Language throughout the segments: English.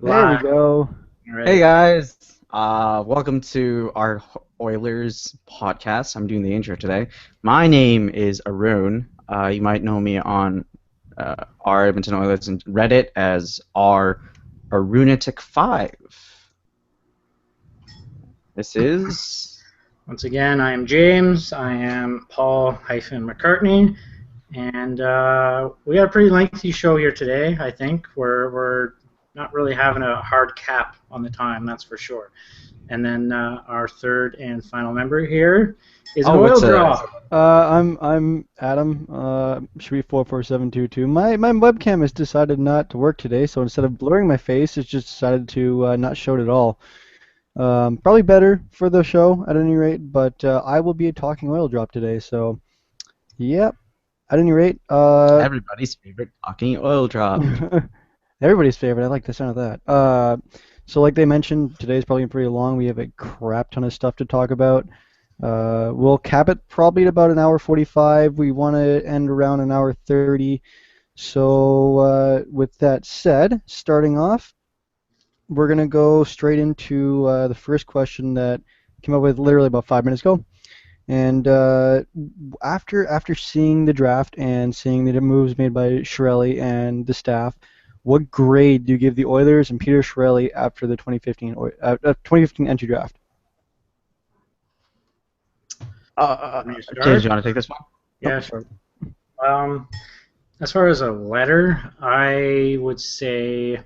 There we Live. go. Hey Alright. guys, welcome to our Oilers podcast. I'm doing the intro today. My name is Arun. You might know me on our Edmonton Oilers and Reddit as R Arunatic5. This is Once again, I am James. I am Paul-McCartney, and we got a pretty lengthy show here today. I think we're not really having a hard cap on the time, that's for sure. And then our third and final member here is an oil what's a drop. I'm Adam. Should be 44722. My webcam has decided not to work today, so instead of blurring my face, it's just decided to not show it at all. Probably better for the show at any rate, but I will be a talking oil drop today. So, yep. At any rate, everybody's favorite talking oil drop? everybody's favorite. I like the sound of that. So like they mentioned, today's probably pretty long. We have a crap ton of stuff to talk about. We'll cap it probably at about an hour 45. We want to end around an hour 30. So with that said, starting off, we're going to go straight into the first question that came up with literally about 5 minutes ago. And after seeing the draft and seeing the moves made by Chiarelli and the staff, what grade do you give the Oilers and Peter Chiarelli after the 2015 entry draft? James, you want to take this one? Yeah, sure. As far as a letter, I would say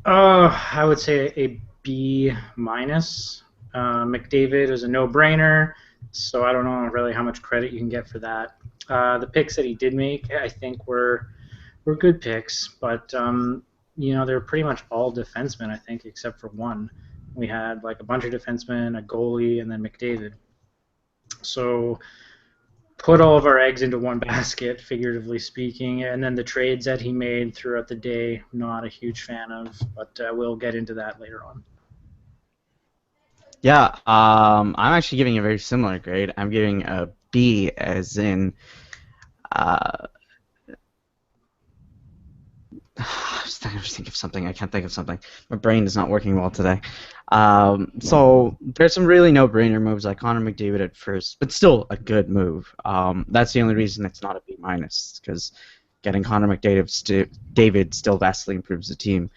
a B minus. McDavid is a no-brainer, so I don't know really how much credit you can get for that. The picks that he did make, I think, were good picks, but they're pretty much all defensemen, I think, except for one. We had like a bunch of defensemen, a goalie, and then McDavid. So put all of our eggs into one basket, figuratively speaking, and then the trades that he made throughout the day, not a huge fan of, but we'll get into that later on. Yeah, I'm actually giving a very similar grade. I'm giving a B, as in, I was trying to think of something. I can't think of something. My brain is not working well today. So there's some really no-brainer moves like Connor McDavid at first, but still a good move. That's the only reason it's not a B minus, because getting Connor McDavid still vastly improves the team.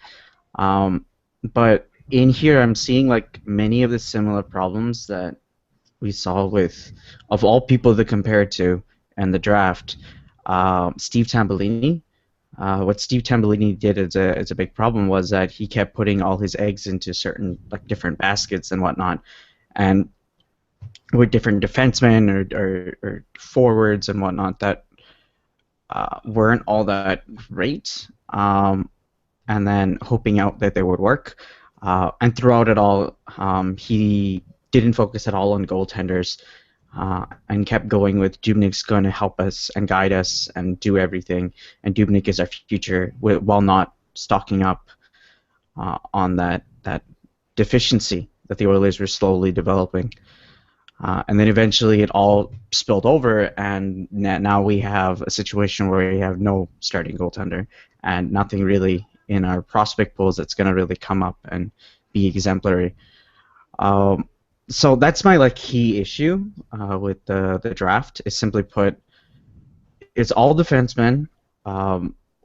But in here, I'm seeing like many of the similar problems that we saw with, of all people to compare it to, and the draft, Steve Tambellini. What Steve Tambellini did as a big problem was that he kept putting all his eggs into certain like different baskets and whatnot, and with different defensemen or forwards and whatnot that weren't all that great, and then hoping out that they would work. And throughout it all, he didn't focus at all on goaltenders. And kept going with Dubnyk's going to help us and guide us and do everything, and Dubnyk is our future, while not stocking up on that deficiency that the Oilers were slowly developing. And then eventually it all spilled over, and now we have a situation where we have no starting goaltender and nothing really in our prospect pools that's going to really come up and be exemplary. So that's my key issue with the draft. Is simply put, it's all defensemen.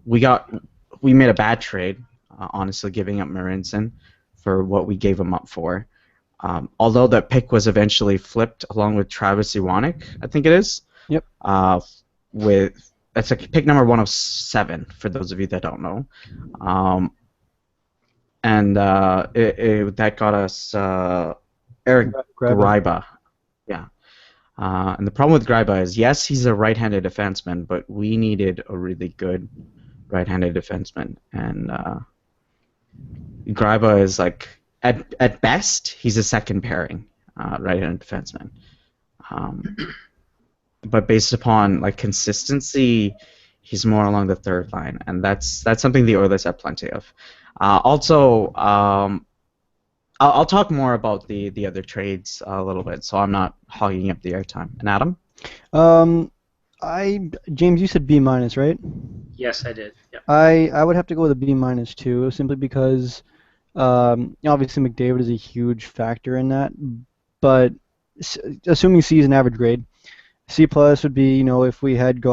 We made a bad trade, honestly, giving up Marinson for what we gave him up for. Although that pick was eventually flipped along with Travis Iwanek, I think it is. Yep. It's like pick number 107 for those of you that don't know. That got us Eric Gryba. Yeah. And the problem with Gryba is, yes, he's a right-handed defenseman, but we needed a really good right-handed defenseman. And Gryba is like, at best, he's a second pairing right-handed defenseman. But based upon consistency, he's more along the third line, and that's something the Oilers have plenty of. Also, I'll talk more about the other trades a little bit, so I'm not hogging up the airtime. And Adam? James, you said B minus, right? Yes, I did. Yep. I would have to go with a B minus too, simply because obviously McDavid is a huge factor in that. But assuming C is an average grade, C plus would be, if we had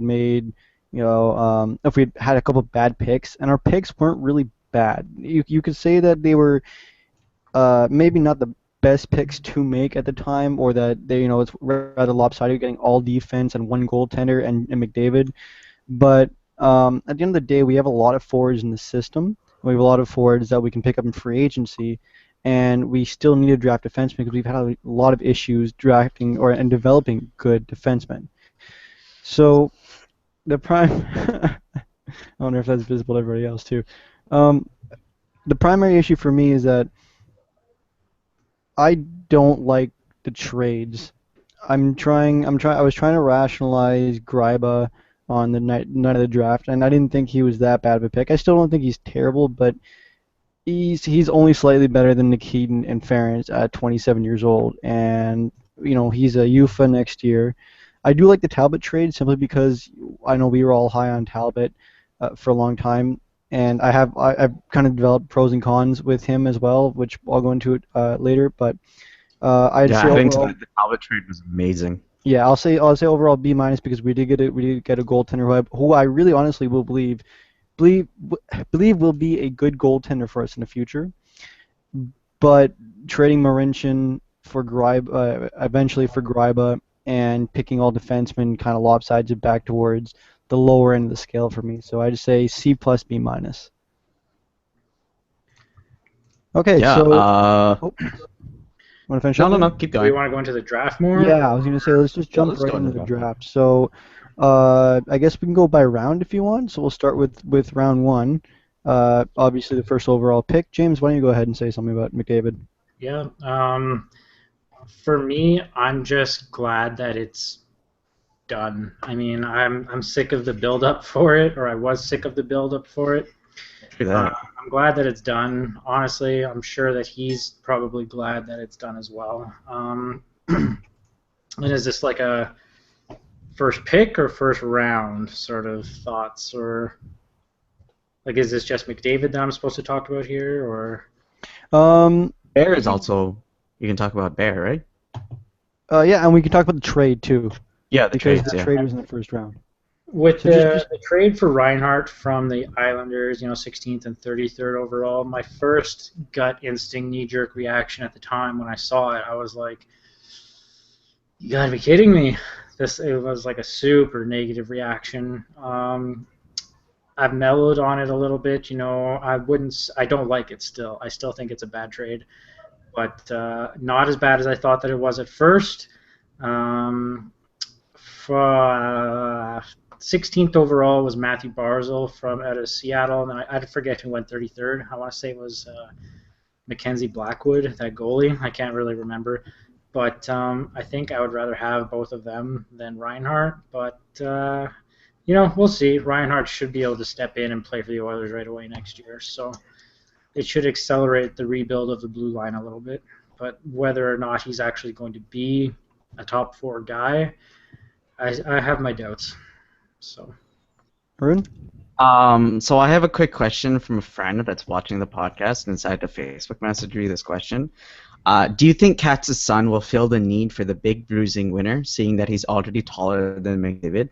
made, if we had a couple bad picks, and our picks weren't really bad. You could say that they were maybe not the best picks to make at the time, or that it's rather lopsided, getting all defense and one goaltender and McDavid. But at the end of the day, we have a lot of forwards in the system. We have a lot of forwards that we can pick up in free agency, and we still need to draft defensemen because we've had a lot of issues drafting and developing good defensemen. So the prime, I wonder if that's visible to everybody else too. The primary issue for me is that I don't like the trades. I was trying to rationalize Gryba on the night of the draft, and I didn't think he was that bad of a pick. I still don't think he's terrible, but he's only slightly better than Nikitin and Ferentz at 27 years old, and he's a UFA next year. I do like the Talbot trade simply because I know we were all high on Talbot for a long time, and I've kind of developed pros and cons with him as well, which I'll go into it later. But I'd Yeah, say adding to overall, that, the Talbot trade was amazing. yeah, I'll say overall B minus because we did get a goaltender who I really honestly will believe will be a good goaltender for us in the future. But trading Marincin for Gryba, eventually for Gryba, and picking all defensemen kind of lopsides it back towards the lower end of the scale for me. So I just say C plus B minus. Okay, Yeah. so want to finish up? No. Keep Do we going. want to go into the draft more? Yeah, I was gonna say let's just jump let's right go into into the the draft. So, I guess we can go by round if you want. So we'll start with round one. Obviously the first overall pick. James, why don't you go ahead and say something about McDavid? Yeah. For me, I'm just glad that it's done. I mean, I'm sick of the build-up for it, or I was sick of the build-up for it. Look at that. I'm glad that it's done. Honestly, I'm sure that he's probably glad that it's done as well. And is this like a first pick or first round sort of thoughts, or like is this just McDavid that I'm supposed to talk about here, or? Bear is also. You can talk about Bear, right? Yeah, and we can talk about the trade too, Yeah, the because trades. the Yeah. trade was in the first round. With So the trade for Reinhart from the Islanders, 16th and 33rd overall, my first gut instinct, knee-jerk reaction at the time when I saw it, I was like, "You gotta be kidding me!" It was like a super negative reaction. I've mellowed on it a little bit. I don't like it still. I still think it's a bad trade, but not as bad as I thought that it was at first. For 16th overall was Matthew Barzal from out of Seattle, and I forget who went 33rd. I want to say it was Mackenzie Blackwood, that goalie. I can't really remember, but I think I would rather have both of them than Reinhart. But we'll see. Reinhart should be able to step in and play for the Oilers right away next year, so it should accelerate the rebuild of the blue line a little bit. But whether or not he's actually going to be a top four guy, I have my doubts. So, Arun? So I have a quick question from a friend that's watching the podcast and decided to Facebook message me this question. Do you think Katz's son will feel the need for the big bruising winner, seeing that he's already taller than McDavid?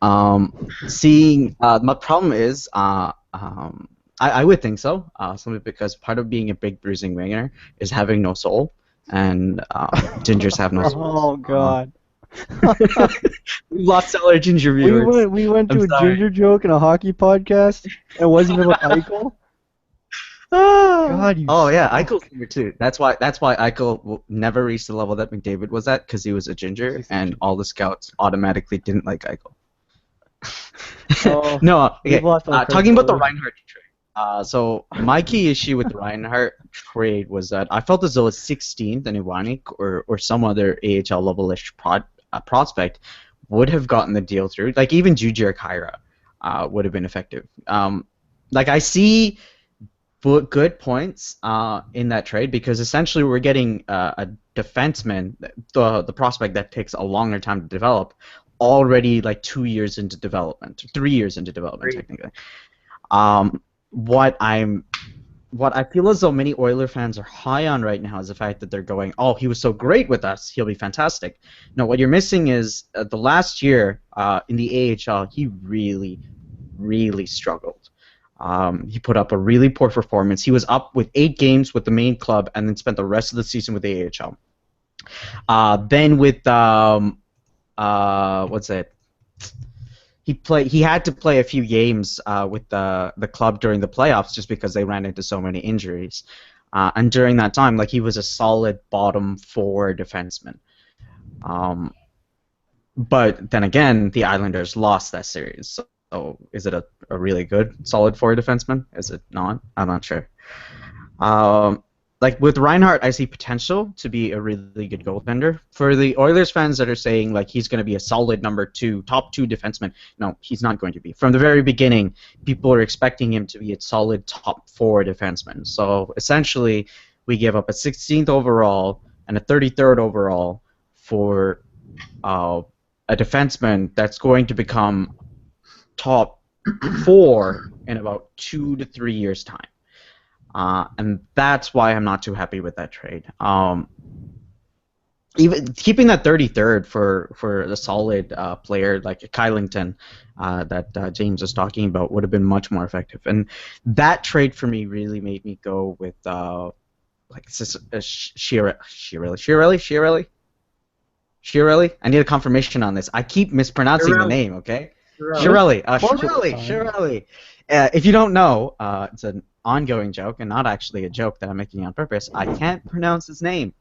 My problem is, I would think so, simply because part of being a big bruising winger is having no soul, and gingers have no soul. Oh God. We lost all our ginger viewers. We went to I'm a sorry. ginger joke in a hockey podcast. It wasn't about Eichel. God, you. Oh yeah, suck. Eichel's ginger too. That's why Eichel never reached the level that McDavid was at, because he was a ginger, and all the scouts automatically didn't like Eichel. Oh, No, okay. we've lost all Talking about the credibility. Reinhardt trade. So my key issue with the Reinhardt trade was that I felt as though a 16th and Iwanik or some other AHL level-ish prospect would have gotten the deal through. Like even Jujhar Khaira would have been effective. I see good points in that trade, because essentially we're getting a defenseman, the prospect that takes a longer time to develop, already like 2 years into development, 3 years into development Great. technically. What I feel as though many Oiler fans are high on right now is the fact that they're going, oh, he was so great with us, he'll be fantastic. No, what you're missing is the last year in the AHL, he really, really struggled. He put up a really poor performance. He was up with 8 games with the main club and then spent the rest of the season with the AHL. Then with what's it? He had to play a few games with the club during the playoffs just because they ran into so many injuries. And during that time, like, he was a solid bottom 4 defenseman. But then again, the Islanders lost that series. So is it a really good solid 4 defenseman? Is it not? I'm not sure. Like with Reinhart, I see potential to be a really good goaltender. For the Oilers fans that are saying like he's going to be a solid number 2, top 2 defenseman, no, he's not going to be. From the very beginning, people are expecting him to be a solid top 4 defenseman. So essentially, we give up a 16th overall and a 33rd overall for a defenseman that's going to become top 4 in about 2 to 3 years' time. And that's why I'm not too happy with that trade. Even keeping that 33rd for a solid player like Kylington that James was talking about would have been much more effective. And that trade for me really made me go with like Shirelli. I need a confirmation on this. I keep mispronouncing the name. Okay, Shirelli. If you don't know, it's an ongoing joke and not actually a joke that I'm making on purpose. I can't pronounce his name.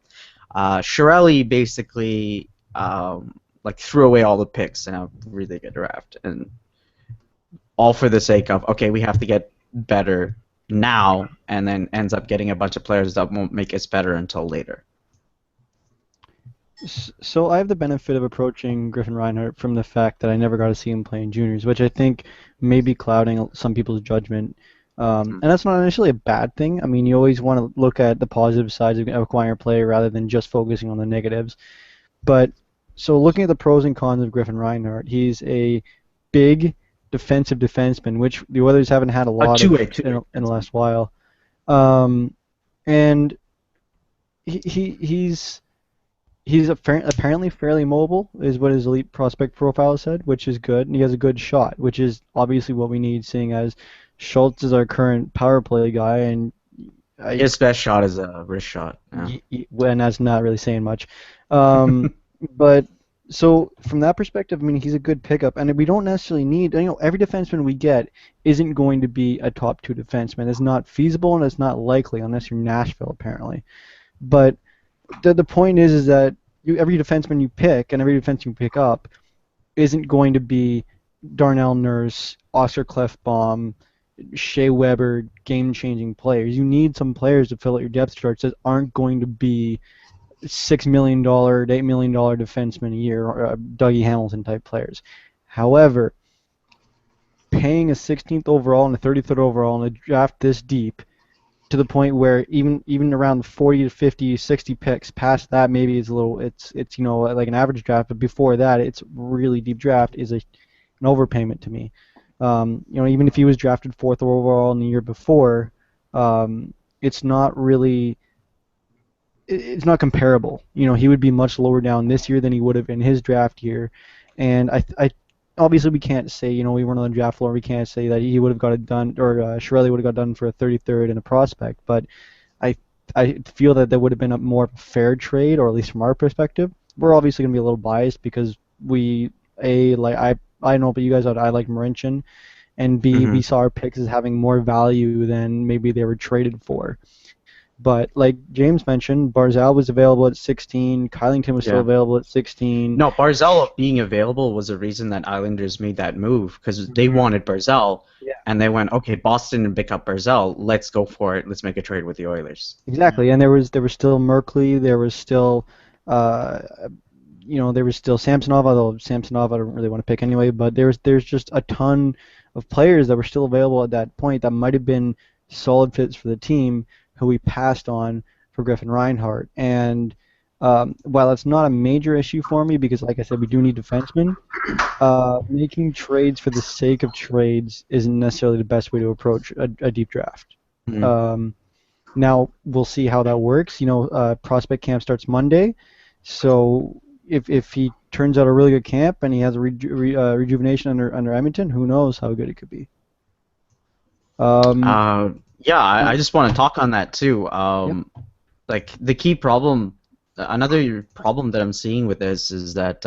Shirelli basically like threw away all the picks in a really good draft, and all for the sake of, okay, we have to get better now, and then ends up getting a bunch of players that won't make us better until later. So I have the benefit of approaching Griffin Reinhart from the fact that I never got to see him play in juniors, which I think may be clouding some people's judgment. And that's not initially a bad thing. I mean, you always want to look at the positive sides of acquiring a player rather than just focusing on the negatives. But so looking at the pros and cons of Griffin Reinhart, he's a big defensive defenseman, which the Oilers haven't had a lot of in the last while. And he's apparently fairly mobile, is what his elite prospect profile said, which is good. And he has a good shot, which is obviously what we need, seeing as Schultz is our current power play guy, and his best shot is a wrist shot. Yeah. And that's not really saying much. But so from that perspective, I mean, he's a good pickup, and we don't necessarily need. Every defenseman we get isn't going to be a top 2 defenseman. It's not feasible, and it's not likely unless you're Nashville, apparently. But the point is that every defenseman you pick and every defenseman you pick up isn't going to be Darnell Nurse, Oscar Clefbaum, Shea Weber, game-changing players. You need some players to fill out your depth charts that aren't going to be $6 million, $8 million defensemen a year, or Dougie Hamilton type players. However, paying a 16th overall and a 33rd overall in a draft this deep, to the point where even around 40 to 50, 60 picks past that, maybe it's a little, it's like an average draft, but before that, it's really deep draft is an overpayment to me. Even if he was drafted 4th overall in the year before, it's not really, it's not comparable. He would be much lower down this year than he would have in his draft year, and I obviously we can't say, we weren't on the draft floor, we can't say that he would have got it done, or Shirelli would have got done for a 33rd and a prospect, but I feel that would have been a more fair trade, or at least from our perspective. We're obviously going to be a little biased because I know, but you guys, I like Marincin, and B, we saw our picks as having more value than maybe they were traded for. But like James mentioned, Barzal was available at 16. Kylington was still available at 16. No, Barzal being available was the reason that Islanders made that move, because they wanted Barzal, and they went, okay, Boston and pick up Barzal. Let's go for it. Let's make a trade with the Oilers. Exactly, and there was still Merkley. There was still there was still Samsonov, although Samsonov I don't really want to pick anyway. But there's just a ton of players that were still available at that point that might have been solid fits for the team, who we passed on for Griffin Reinhart. And while it's not a major issue for me because, like I said, we do need defensemen, making trades for the sake of trades isn't necessarily the best way to approach a deep draft. Mhm. Now, we'll see how that works. Prospect camp starts Monday, so if he turns out a really good camp and he has a rejuvenation under Edmonton, who knows how good it could be. Um, Yeah, I just want to talk on that too. Yep. Like the key problem, another problem that I'm seeing with this is that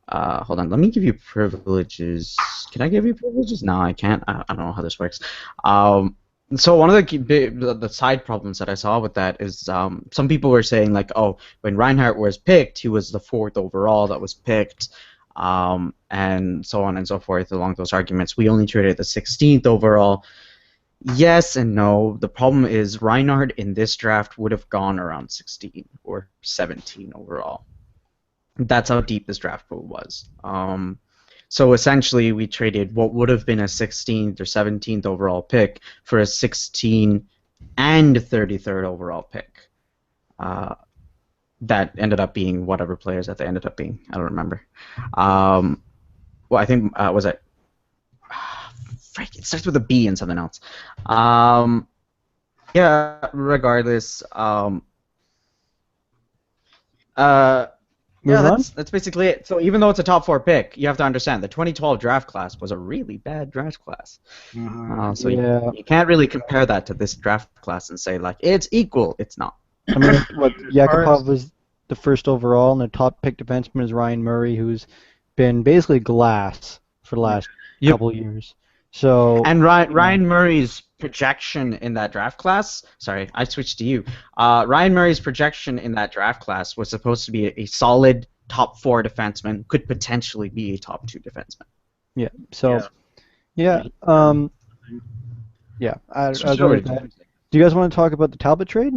hold on, let me give you privileges. Can I give you privileges? No, I can't. I don't know how this works. So one of the side problems that I saw with that is some people were saying like, oh, when Reinhardt was picked, he was the 4th overall that was picked, and so on and so forth along those arguments. We only traded the 16th overall. Yes and no. The problem is Reinhardt in this draft would have gone around 16 or 17 overall. That's how deep this draft pool was. So essentially, we traded what would have been a 16th or 17th overall pick for a 16 and 33rd overall pick. That ended up being whatever players that they ended up being. I don't remember. Well, I think was it? Frick, it starts with a B and something else. Yeah. Regardless. Yeah, Moving on. that's basically it. So even though it's a top 4 pick, you have to understand the 2012 draft class was a really bad draft class. So Yeah. you can't really compare that to this draft class and say like it's equal. It's not. I mean, what far as- Yakupov was the 1st overall, and the top pick defenseman is Ryan Murray, who's been basically glass for the last couple years. So And Ryan Murray's projection in that draft class. Sorry, I switched to you. Ryan Murray's projection in that draft class was supposed to be a solid top 4 defenseman, could potentially be a top 2 defenseman. yeah. So yeah. Yeah. I go with that. Do you guys want to talk about the Talbot trade?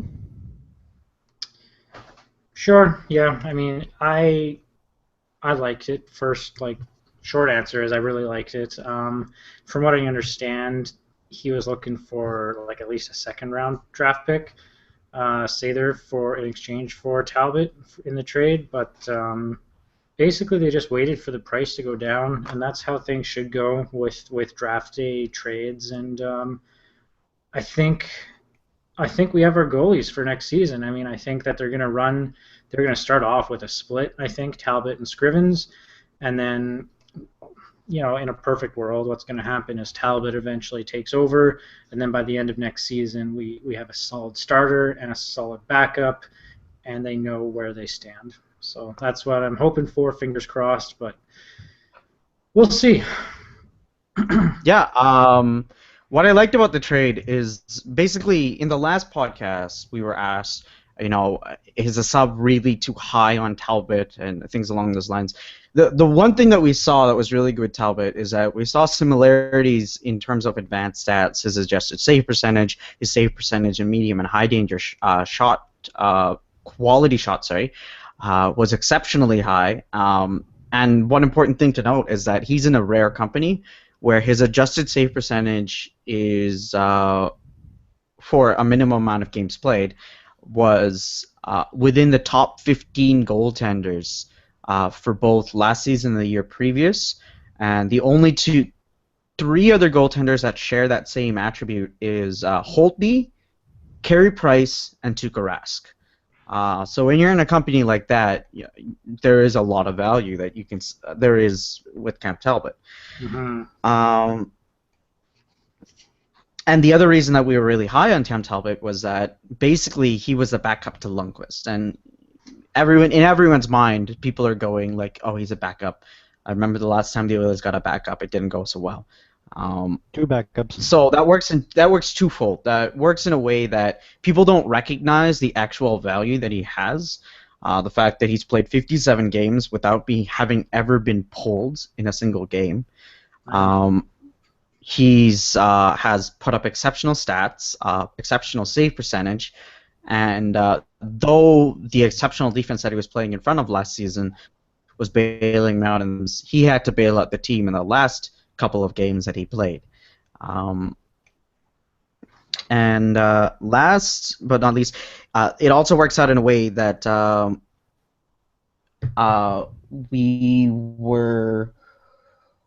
Sure. Yeah. I mean, I liked it. First, like, short answer is I really liked it. From what I understand, he was looking for like at least a 2nd-round draft pick, Sather, for in exchange for Talbot in the trade. But basically, they just waited for the price to go down, and that's how things should go with draft day trades. And I think we have our goalies for next season. I mean, I think that they're going to start off with a split, I think, Talbot and Scrivens. And then, in a perfect world, what's going to happen is Talbot eventually takes over. And then by the end of next season, we have a solid starter and a solid backup, and they know where they stand. So that's what I'm hoping for, fingers crossed. But we'll see. Yeah. What I liked about the trade is basically in the last podcast we were asked, is a sub really too high on Talbot and things along those lines. The one thing that we saw that was really good with Talbot is that we saw similarities in terms of advanced stats, his adjusted save percentage, his save percentage in medium and high danger shot quality shot, was exceptionally high. And one important thing to note is that he's in a rare company where his adjusted save percentage is, for a minimum amount of games played, was within the top 15 goaltenders for both last season and the year previous. And the only three other goaltenders that share that same attribute is Holtby, Carey Price, and Tuukka Rask. So when you're in a company like that, there is a lot of value that there is with Cam Talbot. Mm-hmm. And the other reason that we were really high on Cam Talbot was that basically he was the backup to Lundqvist, and in everyone's mind, people are going like, "Oh, he's a backup." I remember the last time the Oilers got a backup, it didn't go so well. 2 backups. So that works twofold. That works in a way that people don't recognize the actual value that he has. The fact that he's played 57 games without having ever been pulled in a single game. He's has put up exceptional stats, exceptional save percentage, and though the exceptional defense that he was playing in front of last season was bailing him out, and he had to bail out the team in the last couple of games that he played. And last but not least, it also works out in a way that we were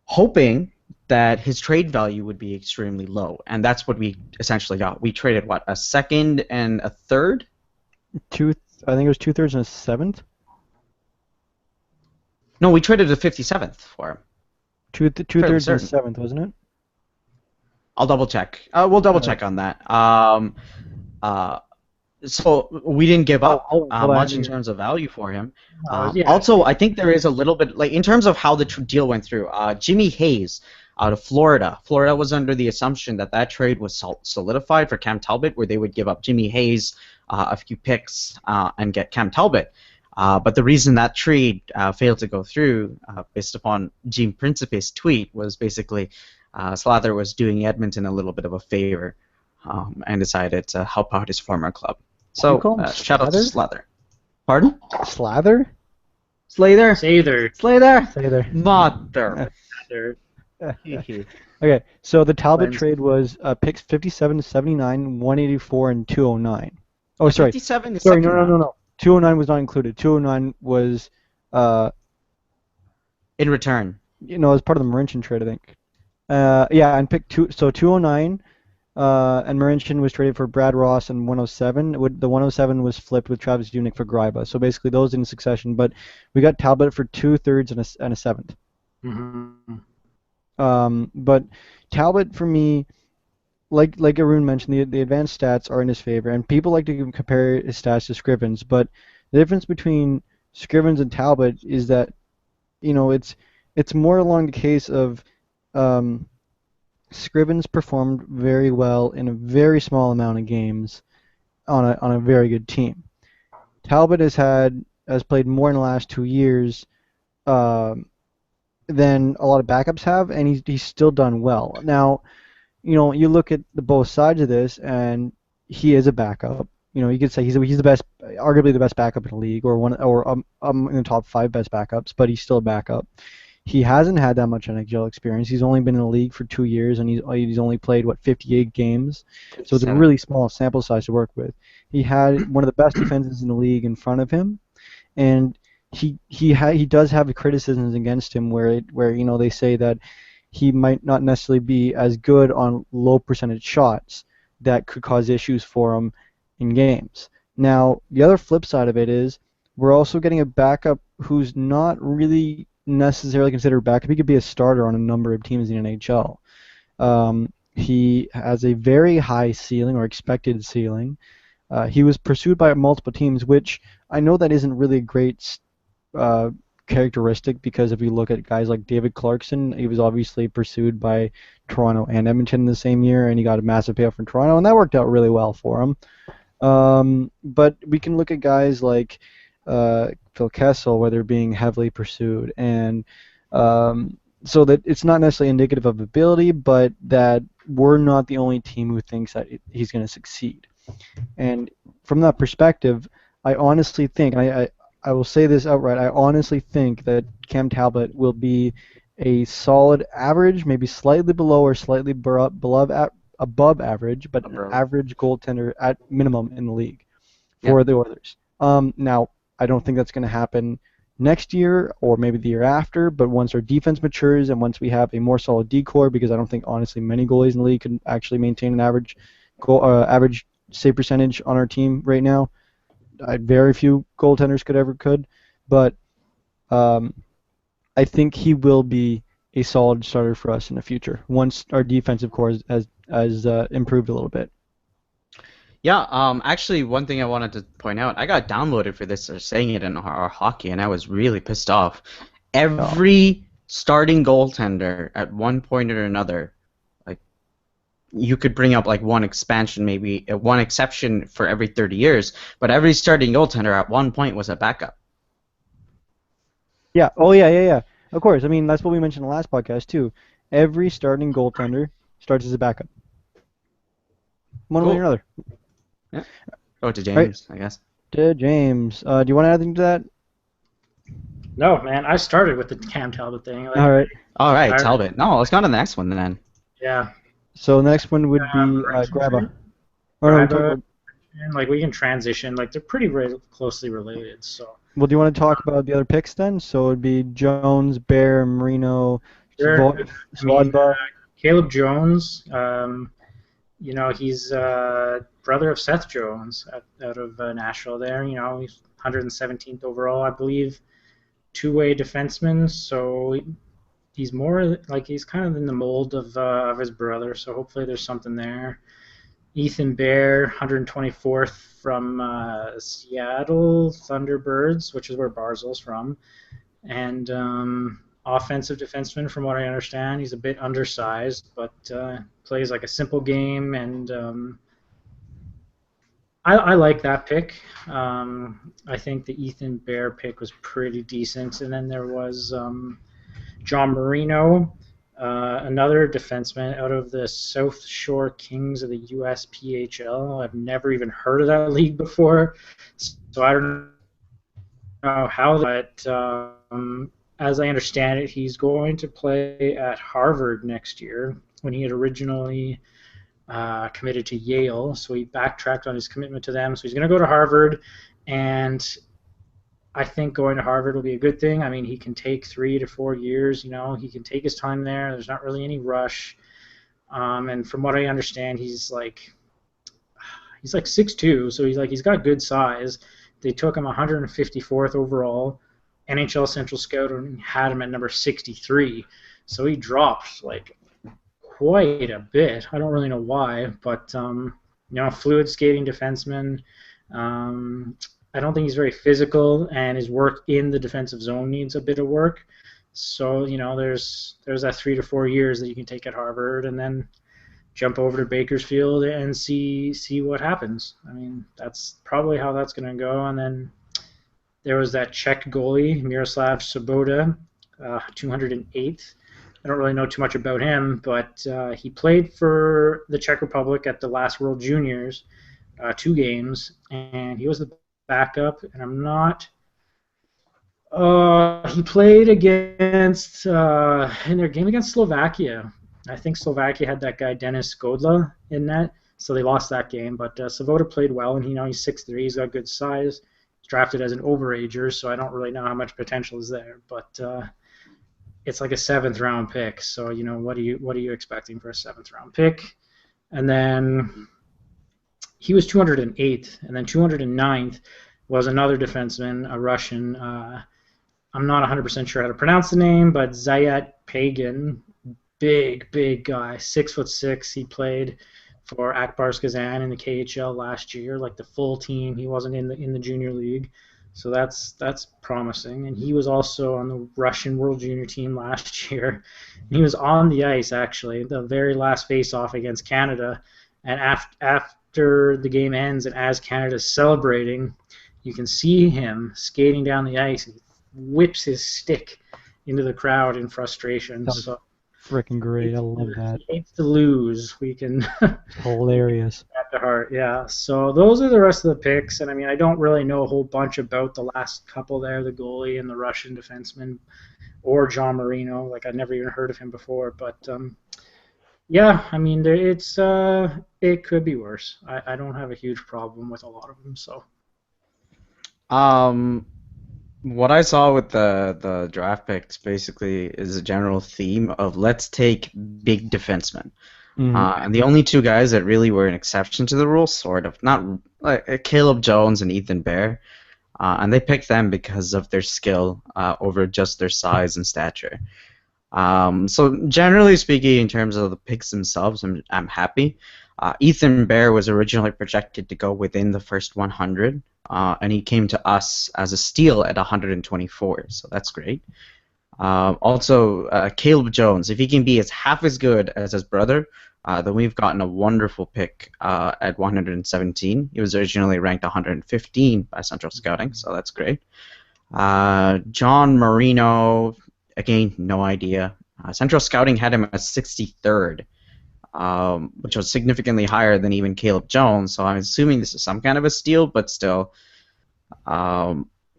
hoping that his trade value would be extremely low, and that's what we essentially got. We traded what, a second and a third? I think it was 2/3 and a seventh. No, we traded a 57th for him. Two-thirds and a seventh, wasn't it? I'll double check. We'll double check on that. So we didn't give up much in terms of value for him. Yeah. Also, I think there is a little bit, like, in terms of how the deal went through. Jimmy Hayes out of Florida. Florida was under the assumption that that trade was solidified for Cam Talbot, where they would give up Jimmy Hayes, a few picks, and get Cam Talbot. But the reason that trade failed to go through, based upon Gene Principe's tweet, was basically Slather was doing Edmonton a little bit of a favor, and decided to help out his former club. So shout out to Slather. Pardon? Slather? Slather? Sather. Slather? Mother. Okay, so the Talbot trade was picks 57 to 79, 184, and 209. Oh, sorry. 57 is sorry, no. 209 was not included. 209 was in return. As part of the Marincin trade, I think. Yeah, and pick two. So 209, and Marincin was traded for Brad Ross and 107. The 107 was flipped with Travis Dunick for Gryba. So basically those in succession. But we got Talbot for 2/3 and a seventh. Mm-hmm. But Talbot, for me, like Arun mentioned, the advanced stats are in his favor, and people like to compare his stats to Scrivens. But the difference between Scrivens and Talbot is that, it's more along the case of Scrivens performed very well in a very small amount of games on a very good team. Talbot has played more in the last 2 years than a lot of backups have, and he's still done well. Now, you look at the both sides of this, and he is a backup. You could say he's the best, arguably the best backup in the league, or in the top 5 best backups, but he's still a backup. He hasn't had that much NHL experience. He's only been in the league for 2 years, and he's only played 58 games, so it's a really small sample size to work with. He had one of the best defenses in the league in front of him, and he does have criticisms against him where they say that he might not necessarily be as good on low percentage shots that could cause issues for him in games. Now, the other flip side of it is we're also getting a backup who's not really necessarily considered a backup. He could be a starter on a number of teams in the NHL. He has a very high ceiling, or expected ceiling. He was pursued by multiple teams, which I know that isn't really a great characteristic, because if you look at guys like David Clarkson, he was obviously pursued by Toronto and Edmonton in the same year, and he got a massive payoff from Toronto, and that worked out really well for him. But we can look at guys like Phil Kessel, where they're being heavily pursued, and so that it's not necessarily indicative of ability, but that we're not the only team who thinks that he's going to succeed. And from that perspective, I honestly think, and I will say this outright, I honestly think that Cam Talbot will be a solid average, maybe slightly below or slightly above average, but an average goaltender at minimum in the league for the Oilers. Now, I don't think that's going to happen next year or maybe the year after, but once our defense matures and once we have a more solid D-core, because I don't think, honestly, many goalies in the league can actually maintain an average save percentage on our team right now. Very few goaltenders could, but I think he will be a solid starter for us in the future once our defensive core has improved a little bit. Yeah, actually, one thing I wanted to point out, I got downloaded for this, or saying it in our hockey, and I was really pissed off. Every starting goaltender at one point or another, like, you could bring up like one expansion, maybe one exception for every 30 years, but every starting goaltender at one point was a backup. Yeah. Oh, yeah. Of course. I mean, that's what we mentioned in the last podcast too. Every starting goaltender starts as a backup, one way or another. Yeah. Go to James, right. I guess. To James. Do you want to add anything to that? No, man. I started with the Cam Talbot thing. Like, All right, Talbot. No, let's go on to the next one then. Yeah. So the next one would be Graba. Or Do no, I we have talked a about. like we can transition? Like they're pretty closely related. So Well, do you want to talk about the other picks then? So it'd be Jones, Bear, Marino, sure. I mean, Svadba. Caleb Jones. He's brother of Seth Jones out of Nashville. There, he's 117th overall, I believe. Two-way defenseman, so he's more like he's kind of in the mold of his brother. So hopefully there's something there. Ethan Bear, 124th from Seattle Thunderbirds, which is where Barzil's from, and offensive defenseman, from what I understand. He's a bit undersized, but plays like a simple game, and I like that pick. I think the Ethan Bear pick was pretty decent, and then there was John Marino, another defenseman out of the South Shore Kings of the USPHL. I've never even heard of that league before, so I don't know how. But as I understand it, he's going to play at Harvard next year when he had originally committed to Yale. So he backtracked on his commitment to them. So he's going to go to Harvard, and I think going to Harvard will be a good thing. I mean, he can take 3 to 4 years. He can take his time there. There's not really any rush. And from what I understand, he's like 6'2", so he's got good size. They took him 154th overall. NHL Central Scouting had him at number 63, so he dropped like quite a bit. I don't really know why, but fluid skating defenseman. I don't think he's very physical, and his work in the defensive zone needs a bit of work. So there's that 3 to 4 years that you can take at Harvard, and then jump over to Bakersfield and see what happens. I mean, that's probably how that's going to go. And then there was that Czech goalie, Miroslav Sobota, 208th. I don't really know too much about him, but he played for the Czech Republic at the last World Juniors, 2 games, and he was the backup. And I'm not. He played against in their game against Slovakia. I think Slovakia had that guy Denis Godla in net, so they lost that game. But Savoda played well, and he's 6'3". He's got good size. He's drafted as an overager, so I don't really know how much potential is there. But it's like a 7th-round pick. So what are you expecting for a 7th-round pick? And then he was 208th, and then 209th was another defenseman, a Russian. I'm not 100% sure how to pronounce the name, but Zayat Pagan, big guy, 6'6". He played for Akbars Kazan in the KHL last year, like the full team. He wasn't in the junior league, so that's promising. And he was also on the Russian World Junior team last year. And he was on the ice actually, the very last face-off against Canada. And after the game ends, and as Canada's celebrating, you can see him skating down the ice. And whips his stick into the crowd in frustration. That was so freaking great. I love that. He hates to lose. We can Hilarious. at the heart, yeah. So those are the rest of the picks, and I mean I don't really know a whole bunch about the last couple there, the goalie and the Russian defenseman, or John Marino. Like I'd never even heard of him before, but yeah, I mean it could be worse. I don't have a huge problem with a lot of them. So. What I saw with the draft picks basically is a general theme of let's take big defensemen. Mhm. And the only 2 guys that really were an exception to the rule, sort of, not like Caleb Jones and Ethan Bear, and they picked them because of their skill over just their size and stature. So generally speaking, in terms of the picks themselves, I'm happy. Ethan Bear was originally projected to go within the first 100, and he came to us as a steal at 124, so that's great. Also, Caleb Jones, if he can be half as good as his brother, then we've gotten a wonderful pick at 117. He was originally ranked 115 by Central Scouting, so that's great. John Marino, again, no idea. Central Scouting had him as 63rd. Which was significantly higher than even Caleb Jones, so I'm assuming this is some kind of a steal, but still,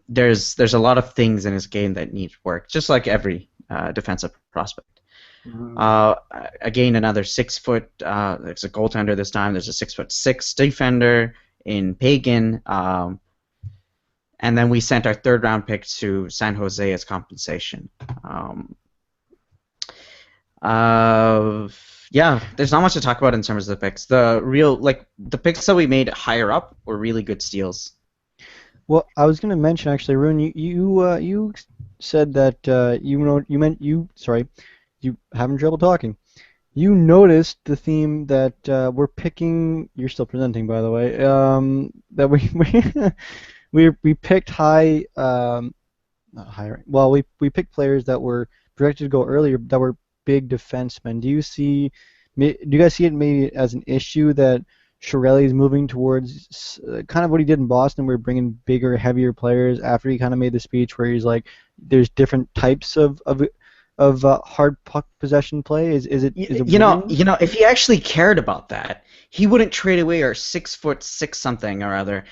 there's a lot of things in his game that need work, just like every defensive prospect. Uh, Again, another 6 foot. There's a goaltender this time. There's a 6'6" defender in Pagan. And then we sent our third round pick to San Jose as compensation. Yeah, there's not much to talk about in terms of the picks. The picks that we made higher up were really good steals. Well, I was going to mention actually, Rune, you said that you having trouble talking. You noticed the theme that we're picking. You're still presenting, by the way. That we picked high, not high. Well, we picked players that were projected to go earlier that were big defensemen. Do you guys see it maybe as an issue that Chiarelli is moving towards kind of what he did in Boston, where bringing bigger, heavier players after he kind of made the speech where he's like, there's different types of hard puck possession play? Is it if he actually cared about that, he wouldn't trade away our 6'6" something or other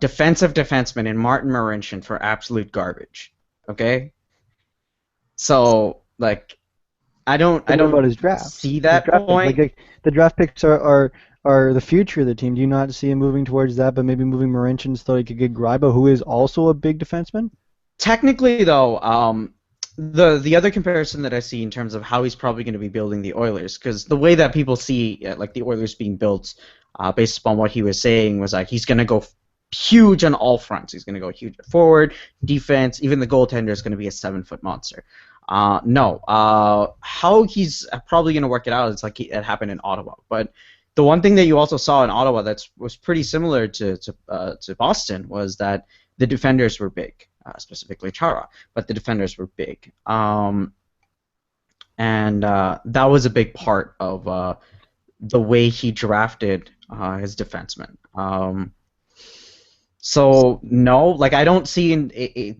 defensive defenseman in Martin Marincin for absolute garbage. Okay, so like, I don't about his draft? see that point. Like the draft picks are the future of the team. Do you not see him moving towards that, but maybe moving Marincin so he could get Greiba, who is also a big defenseman? Technically, though, the other comparison that I see in terms of how he's probably going to be building the Oilers, because the way that people see like the Oilers being built, based upon what he was saying, was like he's going to go huge on all fronts. He's going to go huge at forward, defense, even the goaltender is going to be a 7-foot monster. No, how he's probably going to work it out is like it happened in Ottawa. But the one thing that you also saw in Ottawa that was pretty similar to Boston was that the defenders were big, specifically Chara, but the defenders were big. And that was a big part of the way he drafted his defensemen. So no, like I don't see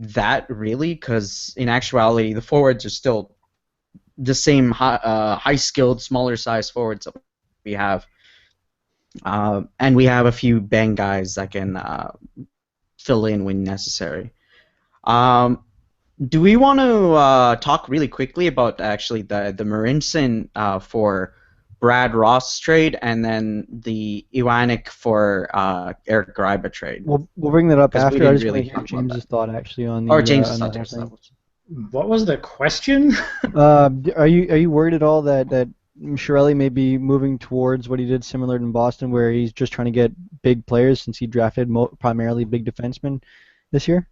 that really, because in actuality the forwards are still the same high-skilled, smaller-sized forwards that we have, and we have a few bang guys that can fill in when necessary. Do we want to talk really quickly about actually the Marincin for Brad Ross trade, and then the Iwanek for Eric Greiba trade? We'll bring that up after. I just really want to hear James's thought actually on the or James's on thought. the whole thing. What was the question? Are you worried at all that Chiarelli may be moving towards what he did similar in Boston, where he's just trying to get big players since he drafted primarily big defensemen this year?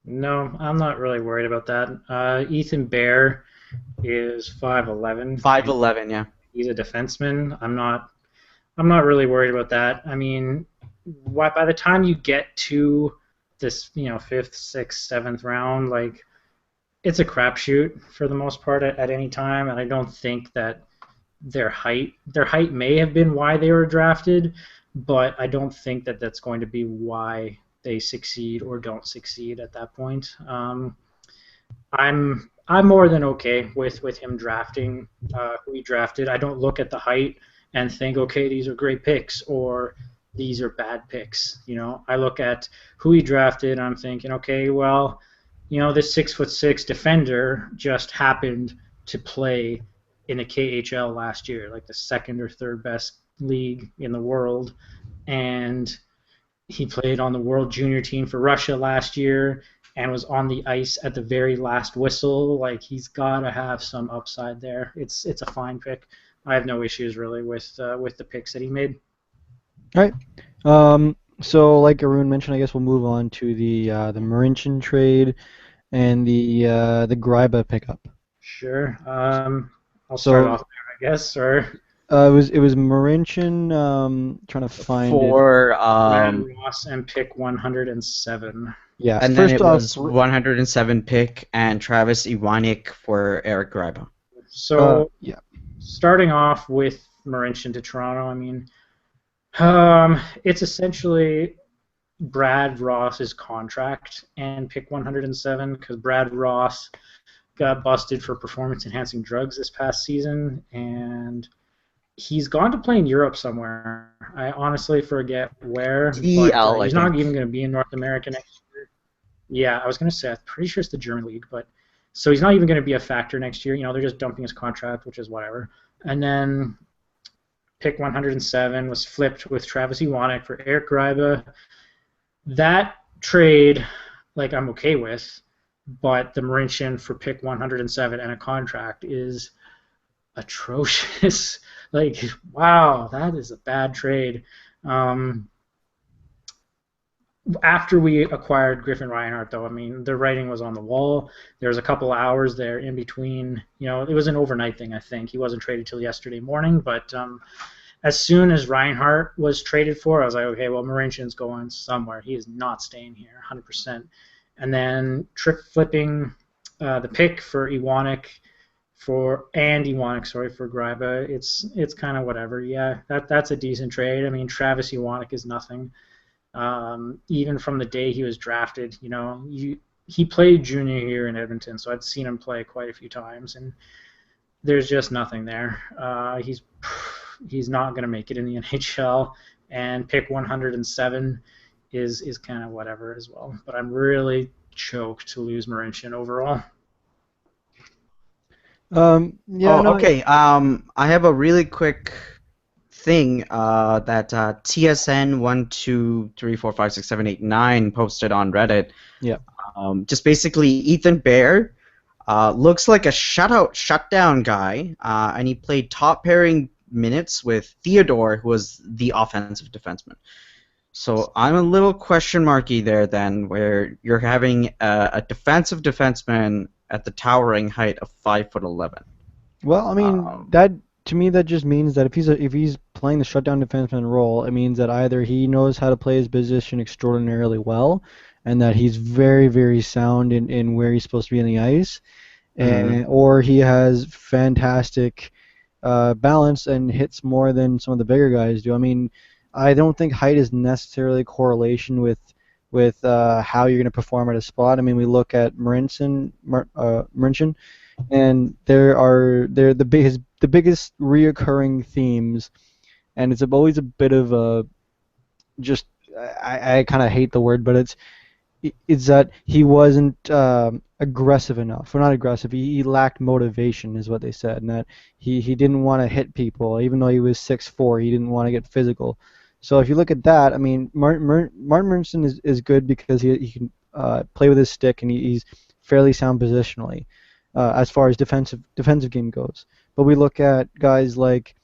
No, I'm not really worried about that. Ethan Bear is 5'11". 5'11", yeah. He's a defenseman. I'm not really worried about that. I mean, by the time you get to this, 5th, 6th, 7th round, like, it's a crapshoot for the most part at any time, and I don't think that their height may have been why they were drafted, but I don't think that that's going to be why they succeed or don't succeed at that point. I'm more than okay with him drafting who he drafted. I don't look at the height and think, okay, these are great picks or these are bad picks. I look at who he drafted and I'm thinking, okay, well, this 6'6" defender just happened to play in the KHL last year, like the second or third best league in the world, and he played on the World Junior team for Russia last year and was on the ice at the very last whistle. Like, he's got to have some upside there. It's a fine pick. I have no issues really with the picks that he made. All right. So like Arun mentioned, I guess we'll move on to the Marincin trade and the Greiba pickup. Sure. I'll start off there, I guess. Or it was Marincin. Trying to find for Brad Ross and pick 107. Yeah, and then it was 107 pick and Travis Iwanek for Eric Greiba. So yeah, starting off with Marincin to Toronto, I mean, it's essentially Brad Ross's contract and pick 107, because Brad Ross got busted for performance-enhancing drugs this past season, and he's gone to play in Europe somewhere. I honestly forget where. He's not even going to be in North America next year. Yeah, I was going to say, I'm pretty sure it's the German league, but So he's not even going to be a factor next year. They're just dumping his contract, which is whatever. And then pick 107 was flipped with Travis Iwanek for Eric Greiba. That trade, I'm okay with, but the Marincin for pick 107 and a contract is atrocious. Wow, that is a bad trade. After we acquired Griffin Reinhart, though, the writing was on the wall. There was a couple hours there in between. It was an overnight thing, I think. He wasn't traded till yesterday morning, but as soon as Reinhart was traded for, I was like, okay, well, Marincin's going somewhere. He is not staying here, 100%. And then flipping the pick for Iwanek for Greiba, it's kind of whatever. Yeah, that's a decent trade. Travis Iwanek is nothing. Even from the day he was drafted, he played junior year in Edmonton, so I'd seen him play quite a few times, and there's just nothing there. He's not going to make it in the NHL, and pick 107 is kind of whatever as well. But I'm really choked to lose Marincin overall. Okay. I have a really quick thing that TSN 123456789 posted on Reddit. Yeah. Just basically, Ethan Bear looks like a shutdown guy, and he played top pairing minutes with Theodore, who was the offensive defenseman. So I'm a little question marky there then, where you're having a defensive defenseman at the towering height of 5'11". Well, that to me that just means that if he's playing the shutdown defenseman role, it means that either he knows how to play his position extraordinarily well, and that he's very, very sound in where he's supposed to be on the ice, or he has fantastic balance and hits more than some of the bigger guys do. I don't think height is necessarily a correlation with how you're going to perform at a spot. We look at Marincin, and they're the biggest reoccurring themes, and it's always a bit of a just I kind of hate the word, but it's that he wasn't aggressive enough. Well, not aggressive. He lacked motivation, is what they said, and that he didn't want to hit people, even though he was 6'4". He didn't want to get physical. So if you look at that, Martin Marincin is good because he can play with his stick, and he's fairly sound positionally as far as defensive game goes. But we look at guys like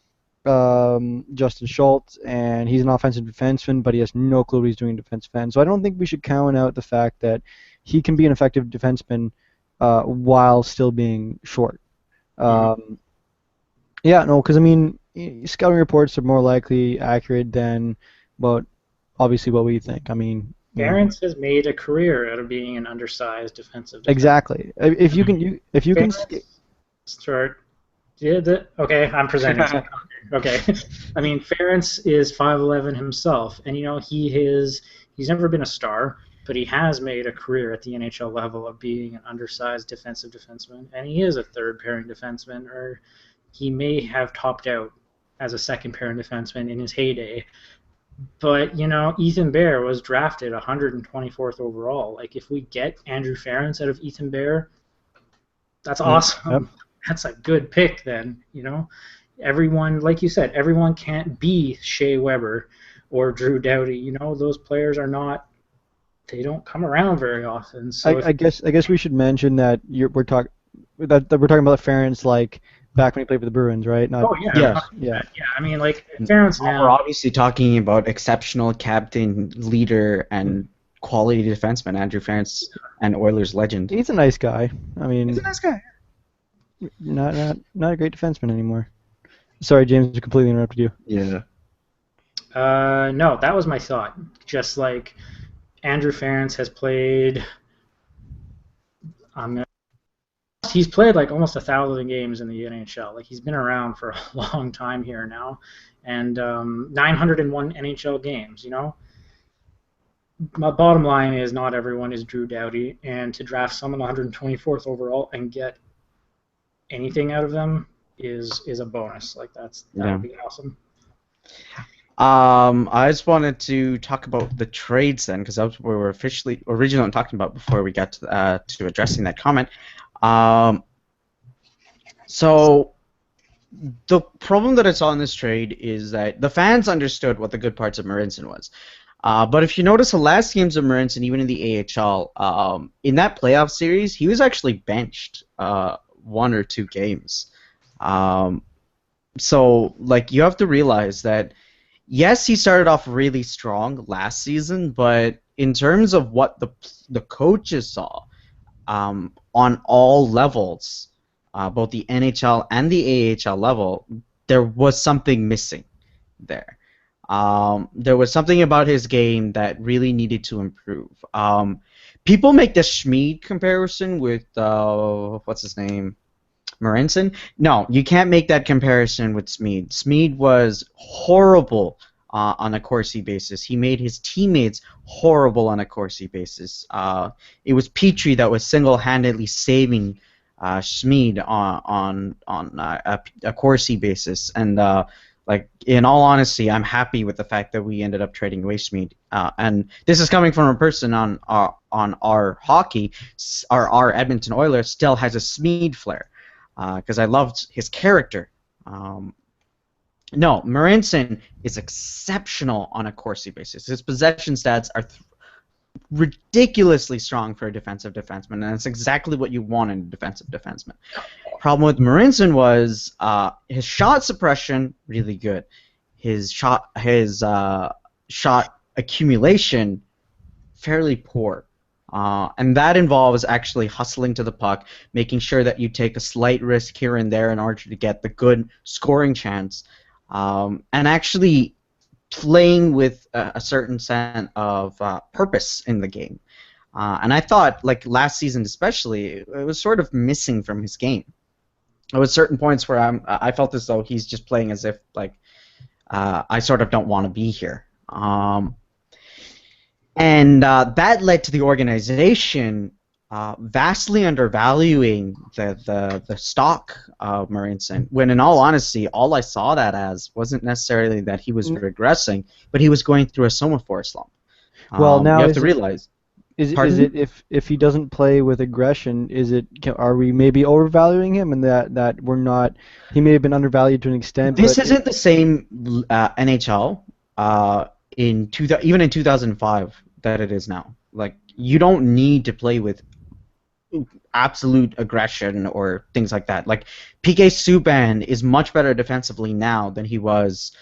Justin Schultz, and he's an offensive defenseman, but he has no clue what he's doing in defensive end. So I don't think we should count out the fact that he can be an effective defenseman while still being short. Because scouting reports are more likely accurate than obviously what we think. Ference has made a career out of being an undersized defensive defenseman. Exactly. If you can start. Okay, I'm presenting. Okay, Ference is 5'11" himself, and he's never been a star, but he has made a career at the NHL level of being an undersized defensive defenseman, and he is a third pairing defenseman, or he may have topped out as a second pairing defenseman in his heyday. But Ethan Bear was drafted 124th overall. If we get Andrew Ference out of Ethan Bear, that's awesome. Yep. That's a good pick then, Everyone, like you said, everyone can't be Shea Weber or Drew Doughty. Those players they don't come around very often. So I guess we should mention that we're talking about Ference back when he played for the Bruins, right? Yeah. Ference now. We're obviously talking about exceptional captain, leader, and quality defenseman Andrew Ference, and Oilers legend. He's a nice guy. He's a nice guy. Not a great defenseman anymore. Sorry, James, I completely interrupted you. Yeah. No, that was my thought. Just Andrew Ference has played. He's played almost 1,000 games in the NHL. He's been around for a long time here now, and 901 NHL games. My bottom line is not everyone is Drew Doughty, and to draft someone 124th overall and get anything out of them is a bonus. That would be awesome. I just wanted to talk about the trades then, because that's what we were originally talking about before we got to addressing that comment. Um, so the problem that I saw in this trade is that the fans understood what the good parts of Marinson was. But if you notice the last games of Marinson, even in the AHL, in that playoff series, he was actually benched 1 or 2 games. Um, so, like, you have to realize that, yes, he started off really strong last season, but in terms of what the coaches saw on all levels, both the NHL and the AHL level, there was something missing there. There was something about his game that really needed to improve. People make the Schmid comparison with what's his name, Marinson. No, you can't make that comparison with Schmid. Schmid was horrible on a Corsi basis. He made his teammates horrible on a Corsi basis. It was Petrie that was single-handedly saving Schmid on a Corsi basis, and like, in all honesty, I'm happy with the fact that we ended up trading away Schmid. And this is coming from a person on our hockey. Our Edmonton Oilers still has a Schmid flair because I loved his character. No, Marinson is exceptional on a Corsi basis. His possession stats are ridiculously strong for a defensive defenseman, and that's exactly what you want in a defensive defenseman. Problem with Marinson was his shot suppression really good, his shot accumulation fairly poor, and that involves actually hustling to the puck, making sure that you take a slight risk here and there in order to get the good scoring chance, and actually playing with a certain sense of purpose in the game. And I thought, like last season especially, it was sort of missing from his game. There was certain points where I felt as though he's just playing as if, like, I sort of don't want to be here. And that led to the organization vastly undervaluing the stock of Marinson, when in all honesty, all I saw that as wasn't necessarily that he was regressing, but he was going through a somaphore slump. Well, now you have to realize. Is it if he doesn't play with aggression, are we maybe overvaluing him, and that we're not? He may have been undervalued to an extent. This isn't the same NHL even in 2005 that it is now. Like, you don't need to play with absolute aggression or things like that. Like, PK Subban is much better defensively now than he was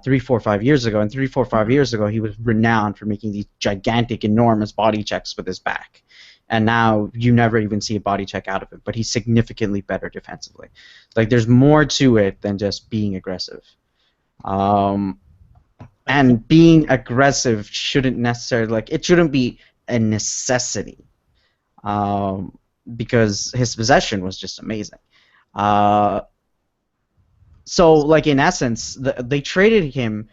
3, 4, 5 years ago. And 3, 4, 5 years ago, he was renowned for making these gigantic, enormous body checks with his back. And now you never even see a body check out of him. But he's significantly better defensively. Like, there's more to it than just being aggressive. And being aggressive shouldn't necessarily, it shouldn't be a necessity. Because his possession was just amazing. So, like, in essence, they traded him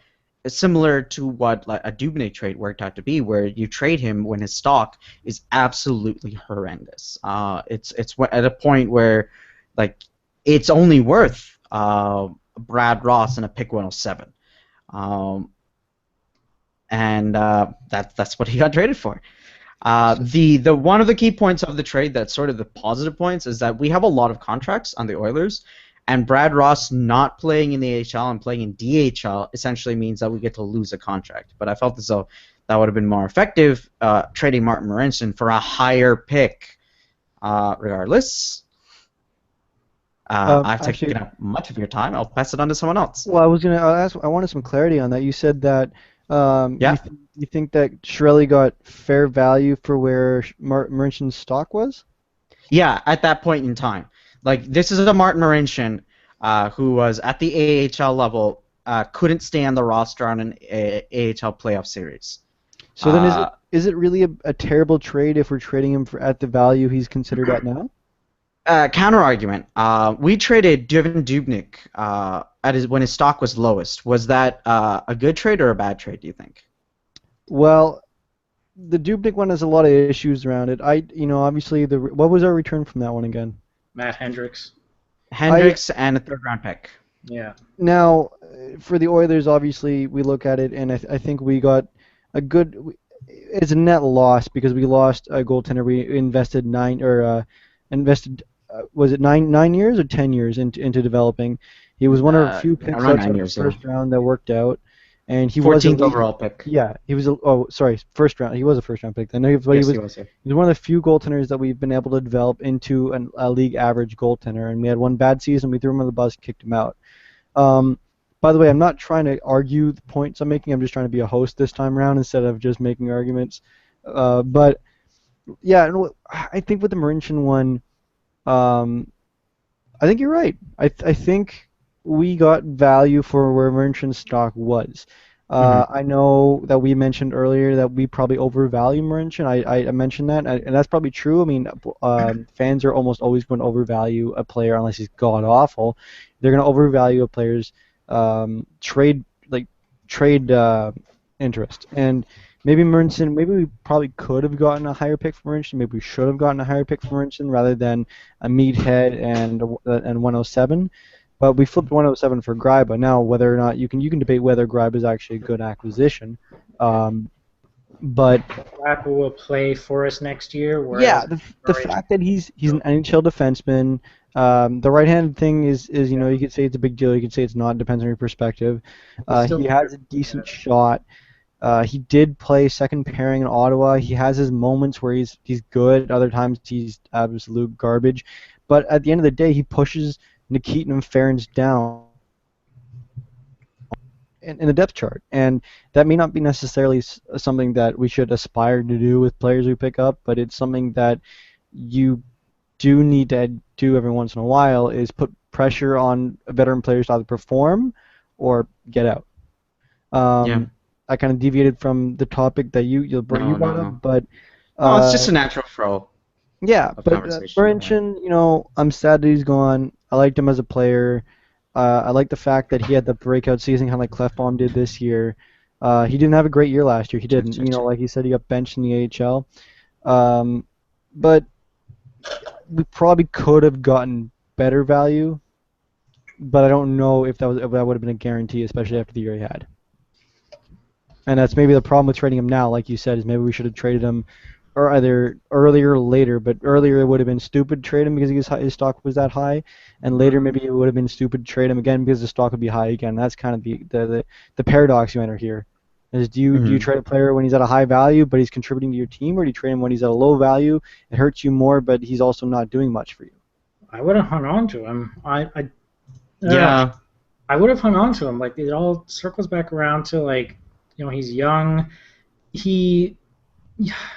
similar to what, like, a Dubnyk trade worked out to be, where you trade him when his stock is absolutely horrendous. It's at a point where, like, it's only worth Brad Ross and a pick 107. And that's what he got traded for. The one of the key points of the trade that's sort of the positive points is that we have a lot of contracts on the Oilers, and Brad Ross not playing in the AHL and playing in DHL essentially means that we get to lose a contract. But I felt as though that would have been more effective trading Martin Marinson for a higher pick. Regardless, I've taken up much of your time. I'll pass it on to someone else. Well, I wanted some clarity on that. You said that you think that Chiarelli got fair value for where Marinson's stock was? Yeah, at that point in time. Like, this is a Martin Marincin who was at the AHL level, couldn't stay on the roster on an AHL playoff series. So then is it really a terrible trade if we're trading him at the value he's considered at now? Counter argument. We traded Devan Dubnyk when his stock was lowest. Was that a good trade or a bad trade, do you think? Well, the Dubnyk one has a lot of issues around it. Obviously, what was our return from that one again? Matt Hendricks. And a third-round pick. Yeah. Now, for the Oilers, obviously, we look at it, and I think we got a good. It's a net loss because we lost a goaltender. We invested invested, was it 9 years or 10 years into developing. He was one of a few picks Around outside 9 of the years, yeah. first round that worked out, and he was 14th elite. overall pick. Yeah, he was. Oh, sorry, first round. He was a first round pick. I know, but Yes, he was. Yeah. he was one of the few goaltenders that we've been able to develop into a league average goaltender. And we had one bad season. We threw him on the bus, kicked him out. Um, by the way, I'm not trying to argue the points I'm making. I'm just trying to be a host this time around instead of just making arguments. But yeah, I think with the Marincin one, um, I think you're right. I think we got value for where Merchant stock was. Mm-hmm. I know that we mentioned earlier that we probably overvalue Merchant. I mentioned that, and that's probably true. I mean, fans are almost always going to overvalue a player unless he's god awful. They're going to overvalue a player's trade trade interest. And maybe Merchant, maybe we probably could have gotten a higher pick for Merchant. Maybe we should have gotten a higher pick for Merchant rather than a meathead and 107. But we flipped 107 for Gryba. Now, whether or not you can debate whether Gryba is actually a good acquisition. But Black will play for us next year. yeah, Whereas the fact that he's an NHL defenseman. The right-handed thing is you could say it's a big deal. You could say it's not. It depends on your perspective. still He has a decent shot. He did play second pairing in Ottawa. He has his moments where he's good. Other times he's absolute garbage. But at the end of the day, he pushes Nikitin and Ferentz down in the depth chart, and that may not be necessarily something that we should aspire to do with players we pick up, but it's something that you do need to do every once in a while, is put pressure on veteran players to either perform or get out. Yeah. I kind of deviated from the topic that you brought No. up, but Oh, it's just a natural flow yeah, of but conversation. Marincin, I'm sad that he's gone. I liked him as a player. I like the fact that he had the breakout season, kind of like Clefbaum did this year. He didn't have a great year last year. He didn't. Like he said, he got benched in the AHL. But we probably could have gotten better value, but I don't know if that would have been a guarantee, especially after the year he had. And that's maybe the problem with trading him now, like you said, is maybe we should have traded him or either earlier or later. But earlier it would have been stupid to trade him because his stock was that high, and later maybe it would have been stupid to trade him again because the stock would be high again. That's kind of the paradox you enter here. Is do you trade a player when he's at a high value but he's contributing to your team, or do you trade him when he's at a low value, it hurts you more but he's also not doing much for you? I would have hung on to him. Yeah. I would have hung on to him. Like, it all circles back around to, like, he's young.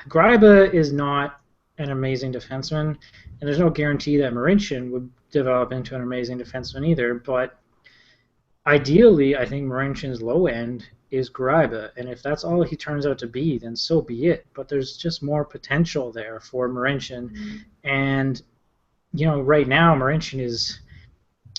Gryba is not an amazing defenseman, and there's no guarantee that Marincin would develop into an amazing defenseman either. But ideally, I think Marincin's low end is Gryba, and if that's all he turns out to be, then so be it. But there's just more potential there for Marincin, and right now Marincin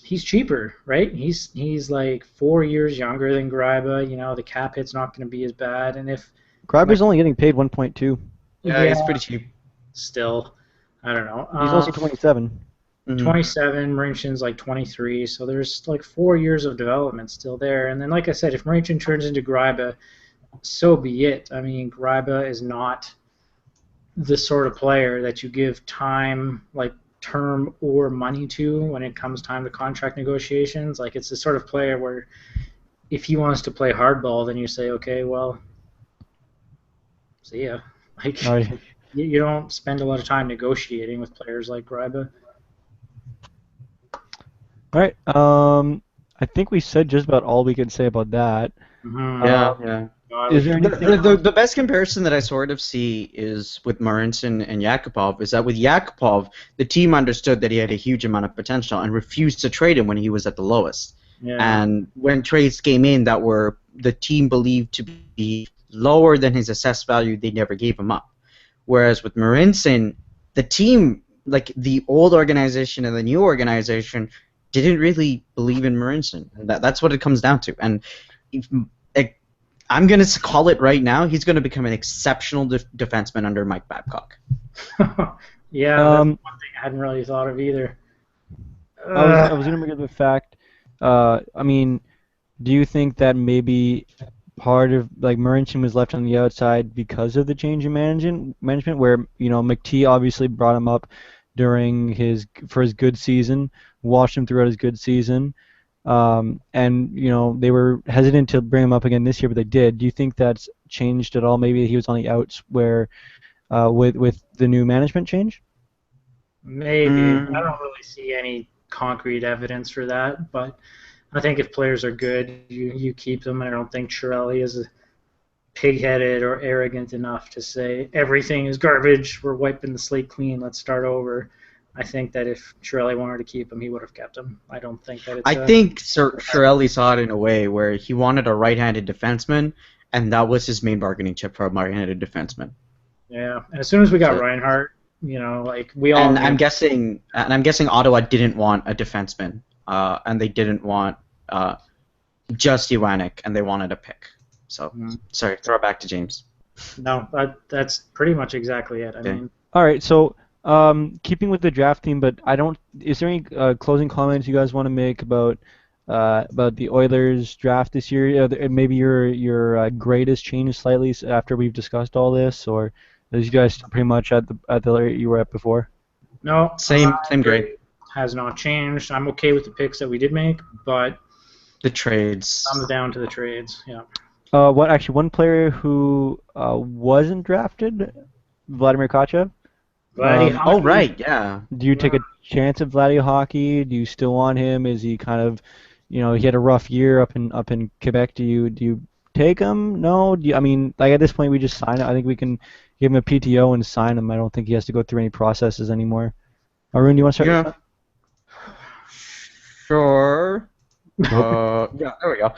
he's cheaper, right? He's like 4 years younger than Gryba. The cap hit's not going to be as bad, and if Gryba's only getting paid 1.2. Yeah, he's pretty cheap. Still, I don't know. He's also 27. 27, Marincin's like 23, so there's like 4 years of development still there. And then, like I said, if Marincin turns into Gryba, so be it. I mean, Gryba is not the sort of player that you give time, like term or money to when it comes time to contract negotiations. Like, it's the sort of player where if he wants to play hardball, then you say, okay, well, see ya. Like, you don't spend a lot of time negotiating with players like Gryba. All right. I think we said just about all we could say about that. Mm-hmm. Yeah. Is there anything? The best comparison that I sort of see is with Marincin and Yakupov. Is that with Yakupov, the team understood that he had a huge amount of potential and refused to trade him when he was at the lowest. Yeah. And when trades came in that were the team believed to be lower than his assessed value, they never gave him up. Whereas with Marincin, the team, like the old organization and the new organization, didn't really believe in Marincin. That's what it comes down to. And I'm going to call it right now, he's going to become an exceptional defenseman under Mike Babcock. Yeah, that's one thing I hadn't really thought of either. I was going to make the fact, I mean, do you think that maybe part of, like, Marincin was left on the outside because of the change in management where, McT obviously brought him up for his good season, watched him throughout his good season. And they were hesitant to bring him up again this year, but they did. Do you think that's changed at all? Maybe he was on the outs where with the new management change? Maybe. I don't really see any concrete evidence for that, but I think if players are good, you keep them. And I don't think Chiarelli is pig-headed or arrogant enough to say everything is garbage, we're wiping the slate clean, let's start over. I think that if Chiarelli wanted to keep him, he would have kept him. I don't think that it's I think Chiarelli saw it in a way where he wanted a right-handed defenseman, and that was his main bargaining chip for a right-handed defenseman. Yeah, and as soon as we got Reinhart, like we all. And I'm guessing Ottawa didn't want a defenseman, and they didn't want just Ioanek, and they wanted a pick. So, sorry, throw it back to James. No, that's pretty much exactly it. I mean. All right, so keeping with the draft theme, but is there any closing comments you guys want to make about the Oilers draft this year? Maybe your grade has changed slightly after we've discussed all this, or is you guys pretty much at the rate you were at before? No, same grade. Has not changed. I'm okay with the picks that we did make, but the trades comes down to the trades. Yeah. One player who wasn't drafted, Vladimir Kachev. Oh right, yeah. Do you take a chance at Vladdy Hockey? Do you still want him? Is he kind of, he had a rough year up in Quebec? Do you take him? No. At this point we just sign him. I think we can give him a PTO and sign him. I don't think he has to go through any processes anymore. Arun, do you want to start? Yeah. Sure. Yeah, there we go.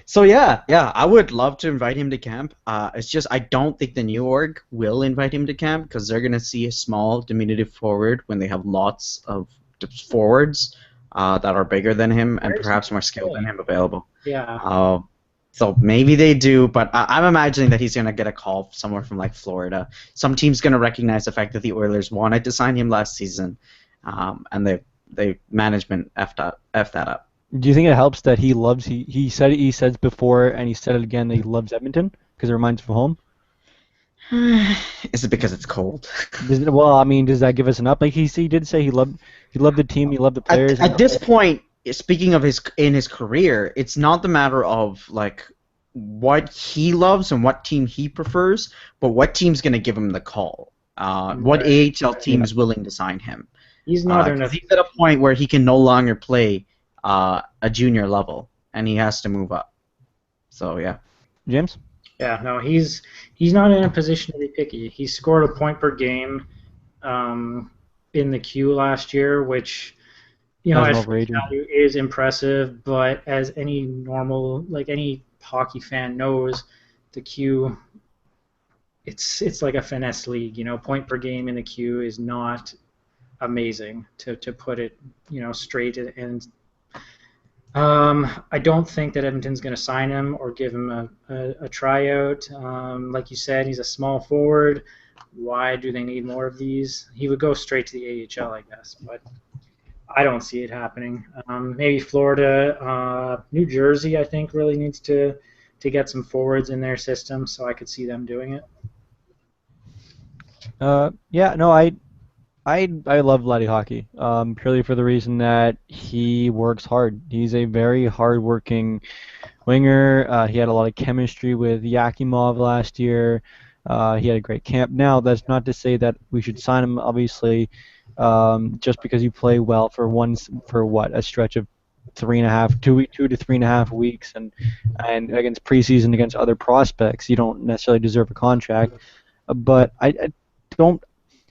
So yeah, I would love to invite him to camp. It's just I don't think the new org will invite him to camp because they're gonna see a small diminutive forward when they have lots of forwards that are bigger than him and perhaps more skilled than him available. Yeah. So maybe they do, but I'm imagining that he's gonna get a call somewhere from like Florida. Some team's gonna recognize the fact that the Oilers wanted to sign him last season, and the management effed that up. Do you think it helps that he says before and he said it again that he loves Edmonton because it reminds him of home? Is it because it's cold? Does that give us an up? Like he did say he loved the team, he loved the players. At this point, speaking of his career, it's not the matter of like what he loves and what team he prefers, but what team's going to give him the call. What AHL team is willing to sign him? He's not he's at a point where he can no longer play a junior level, and he has to move up. So yeah. James? Yeah, no, he's not in a position to be picky. He scored a point per game in the queue last year, which at face value is impressive. But as any hockey fan knows, the queue it's like a finesse league. Point per game in the queue is not amazing to put it straight and. I don't think that Edmonton's going to sign him or give him a tryout. Like you said, he's a small forward. Why do they need more of these? He would go straight to the AHL, I guess, but I don't see it happening. Maybe Florida, New Jersey, I think, really needs to get some forwards in their system, so I could see them doing it. I love Vladdy Hockey, purely for the reason that he works hard. He's a very hard-working winger. He had a lot of chemistry with Yakimov last year. He had a great camp. Now, that's not to say that we should sign him, obviously, just because you play well for a stretch of 2 to 3.5 weeks, and against preseason against other prospects, you don't necessarily deserve a contract. But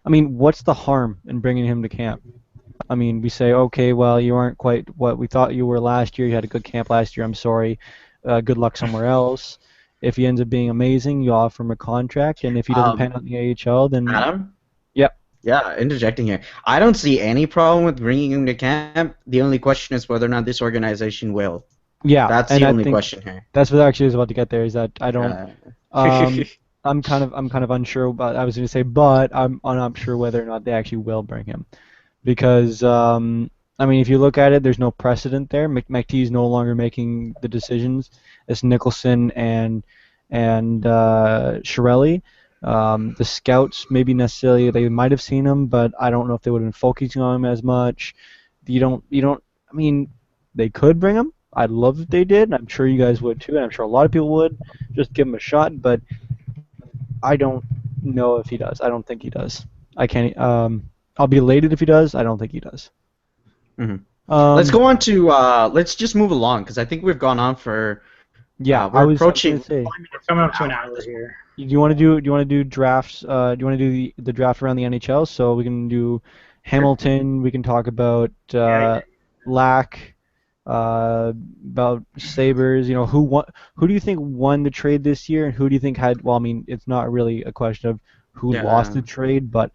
what's the harm in bringing him to camp? We say, okay, well, you aren't quite what we thought you were last year. You had a good camp last year. I'm sorry. Good luck somewhere else. If he ends up being amazing, you offer him a contract, and if he doesn't pan out in the AHL, then... Adam? Yep. Yeah, interjecting here. I don't see any problem with bringing him to camp. The only question is whether or not this organization will. Yeah. That's the only question here. That's what I actually was about to get there, is that I don't... I'm kind of unsure about. I was going to say, but I'm not sure whether or not they actually will bring him, because if you look at it, there's no precedent there. McTee is no longer making the decisions. It's Nicholson and Chiarelli. The scouts maybe necessarily they might have seen him, but I don't know if they would have been focusing on him as much. You don't. I mean, they could bring him. I'd love if they did, and I'm sure you guys would too, and I'm sure a lot of people would. Just give him a shot, but I don't know if he does. I don't think he does. I can't. I'll be elated if he does. I don't think he does. Mhm. Let's Um, go on to let's just move along because I think we've gone on for yeah, we're I was approaching gonna say. We're coming up to an hour here. Do you want to do drafts? Do you want to do the draft around the NHL? So we can do Sure. Hamilton. We can talk about Yeah, Lack, about Sabres. Who won? Who do you think won the trade this year, and who do you think had? Well, I mean, it's not really a question of who lost Yeah. the trade, but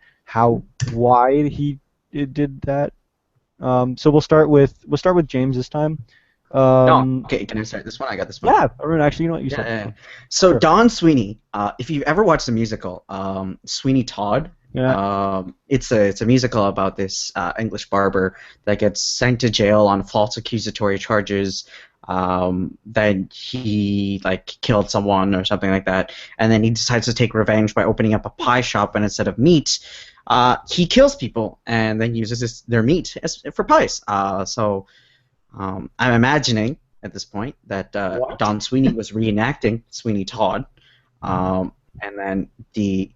why he did that. So we'll start with James this time. No, Um, okay. Can I start this one? I got this one. yeah, Arun, actually, you know what? You Yeah, start this yeah. one. So Sure. Don Sweeney, if you've ever watched the musical, Sweeney Todd, Yeah. it's a musical about this English barber that gets sent to jail on false accusatory charges. Then he like killed someone or something like that, and then he decides to take revenge by opening up a pie shop, and instead of meat, he kills people and then uses their meat for pies. I'm imagining at this point that What? Don Sweeney was reenacting Sweeney Todd, and then the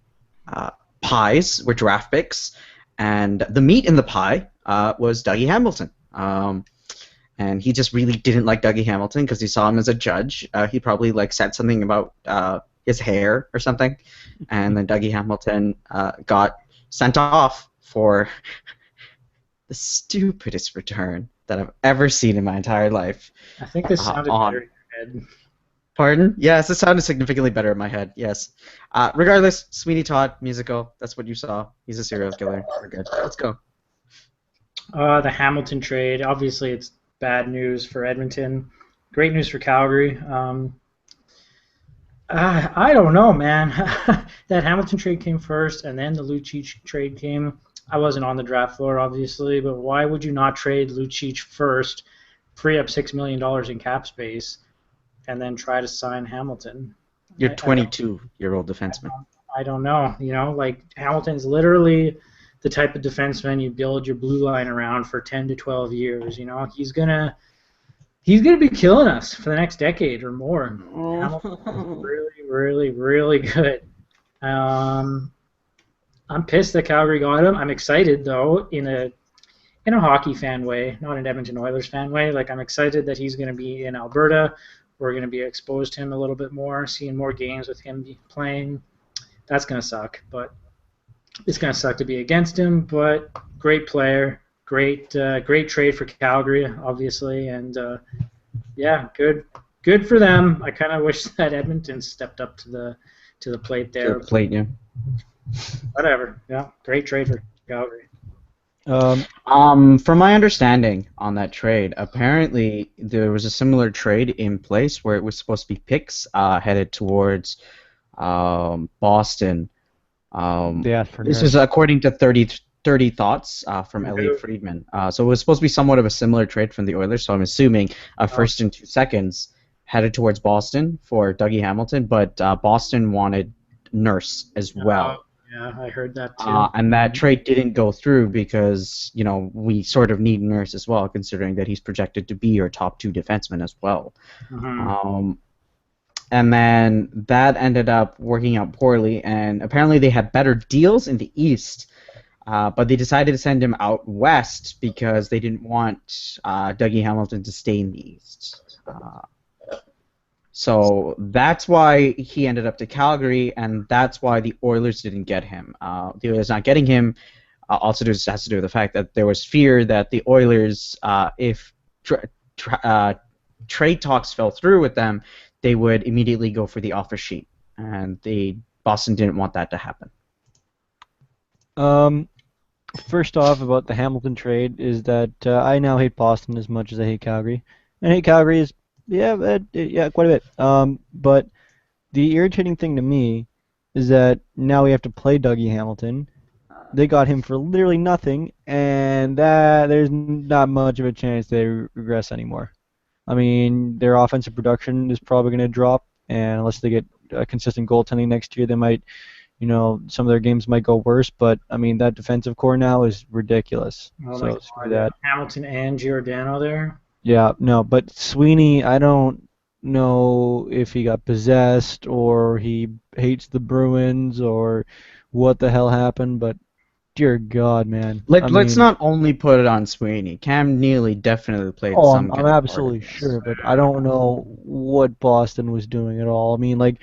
pies were draft picks, and the meat in the pie was Dougie Hamilton. And he just really didn't like Dougie Hamilton because he saw him as a judge. He probably like said something about his hair or something, and then Dougie Hamilton got sent off for the stupidest return that I've ever seen in my entire life. I think this sounded On better in your head. Pardon? Yes, it sounded significantly better in my head. Yes. Regardless, Sweeney Todd musical. That's what you saw. He's a serial killer. We're good. Let's go. The Hamilton trade. Obviously, it's bad news for Edmonton. Great news for Calgary. I don't know, man. That Hamilton trade came first, and then the Lucic trade came. I wasn't on the draft floor, obviously, but why would you not trade Lucic first, free up $6 million in cap space, and then try to sign Hamilton? You're I 22-year-old defenseman. I don't know. Like Hamilton's literally the type of defenseman you build your blue line around for 10 to 12 years. He's gonna be killing us for the next decade or more. Hamilton's really, really, really good. I'm pissed that Calgary got him. I'm excited though in a hockey fan way, not an Edmonton Oilers fan way. Like I'm excited that he's going to be in Alberta. We're going to be exposed to him a little bit more, seeing more games with him playing. That's going to suck, but it's going to suck to be against him. But great player, great trade for Calgary, obviously, and yeah, good for them. I kind of wish that Edmonton stepped up to the plate there. Plate, yeah. Whatever. Yeah, great trade for Calgary. From my understanding on that trade, apparently there was a similar trade in place where it was supposed to be picks headed towards Boston. They asked for This Nurse. is according to 30 Thoughts from Elliot Friedman. So it was supposed to be somewhat of a similar trade from the Oilers, so I'm assuming first and 2 seconds headed towards Boston for Dougie Hamilton, but Boston wanted Nurse as well. Yeah, I heard that too. And that trade didn't go through because, we sort of need Nurse as well, considering that he's projected to be your top 2 defenseman as well. Mm-hmm. And then that ended up working out poorly, and apparently they had better deals in the East, but they decided to send him out west because they didn't want Dougie Hamilton to stay in the East. So that's why he ended up to Calgary, and that's why the Oilers didn't get him. The Oilers not getting him also has to do with the fact that there was fear that the Oilers, if trade talks fell through with them, they would immediately go for the offer sheet, and Boston didn't want that to happen. First off, about the Hamilton trade is that I now hate Boston as much as I hate Calgary. And I hate Calgary is quite a bit. But the irritating thing to me is that now we have to play Dougie Hamilton. They got him for literally nothing, and that there's not much of a chance they regress anymore. I mean, their offensive production is probably going to drop, and unless they get consistent goaltending next year, they might some of their games might go worse, but I mean that defensive core now is ridiculous. Oh my So God, screw yeah. that. Hamilton and Giordano there. Yeah, no, but Sweeney, I don't know if he got possessed or he hates the Bruins or what the hell happened, but dear God, man. I Let's mean, not only put it on Sweeney. Cam Neely definitely played oh, I'm some I'm kind of part absolutely in this. sure, but I don't know what Boston was doing at all. I mean, like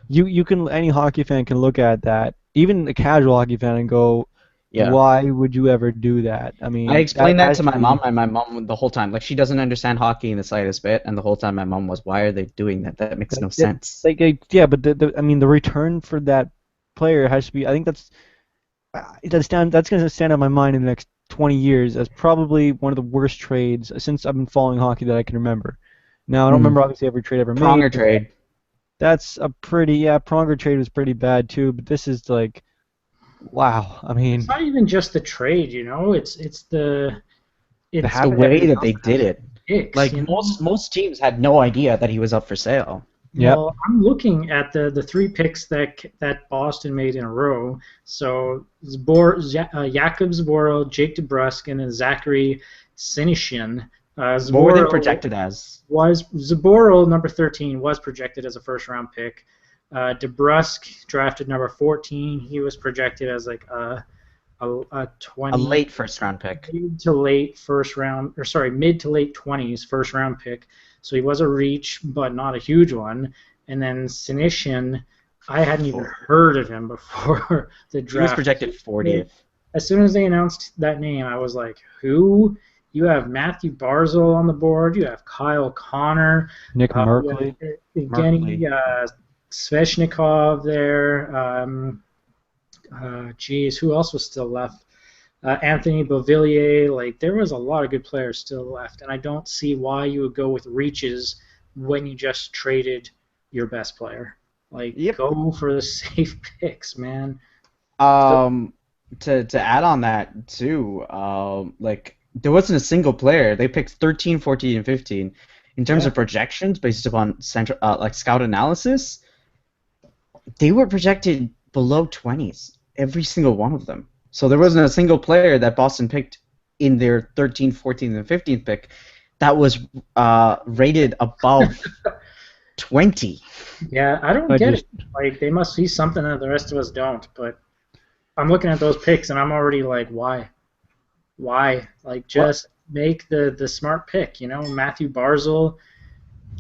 you can any hockey fan can look at that, even a casual hockey fan, and go, Yeah. why would you ever do that? I I mean, that explained that has to to my mom, be and my mom the whole time, like she doesn't understand hockey in the slightest bit, and the whole time my mom was, "Why are they doing that? That makes that, no that sense." yeah, but I mean the return for that player has to be. I think that's going to stand out in my mind in the next 20 years as probably one of the worst trades since I've been following hockey that I can remember. Now I don't Hmm. remember obviously every trade ever made, Pronger but trade. that's a pretty yeah. Pronger trade was pretty bad too, but this is like wow. I It's mean not even just the trade, you know. It's the the it's The habit that way they that everything they did did it. it. picks, Like you know. most teams had no idea that he was up for sale. Yep. Well, I'm looking at the three picks that Boston made in a row. So Jakub Zboril, Jake DeBrusk, and then Zachary Sinishin. What were they Zboril projected as? was Zboril number 13 was projected as a first round pick. DeBrusk drafted number 14. He was projected as like a A 20 late first round pick. mid to late first round, or sorry, mid to late 20s first round pick. So he was a reach, but not a huge one. And then Sinishin, I hadn't even heard of him before the He was draft. projected 40th. As soon as they announced that name, I was like, who? You have Matthew Barzal on the board. You have Kyle Connor. Nick You Merkley. have Evgeny Merkley. Sveshnikov there. Geez, who else was still left? Anthony Beauvillier. Like there was a lot of good players still left, and I don't see why you would go with reaches when you just traded your best player. Like Yep. go for the safe picks, man. So, Um, to add on that too, like there wasn't a single player. They picked 13, 14, and 15. In terms yeah, of projections, based upon central, like scout analysis, they were projected below 20s, every single one of them. So there wasn't a single player that Boston picked in their 13th, 14th, and 15th pick that was rated above 20. yeah, I don't I get just it. Like they must see something that the rest of us don't. But I'm looking at those picks and I'm already like, why? Why? Like What? just make the smart pick. You know, Matthew Barzal.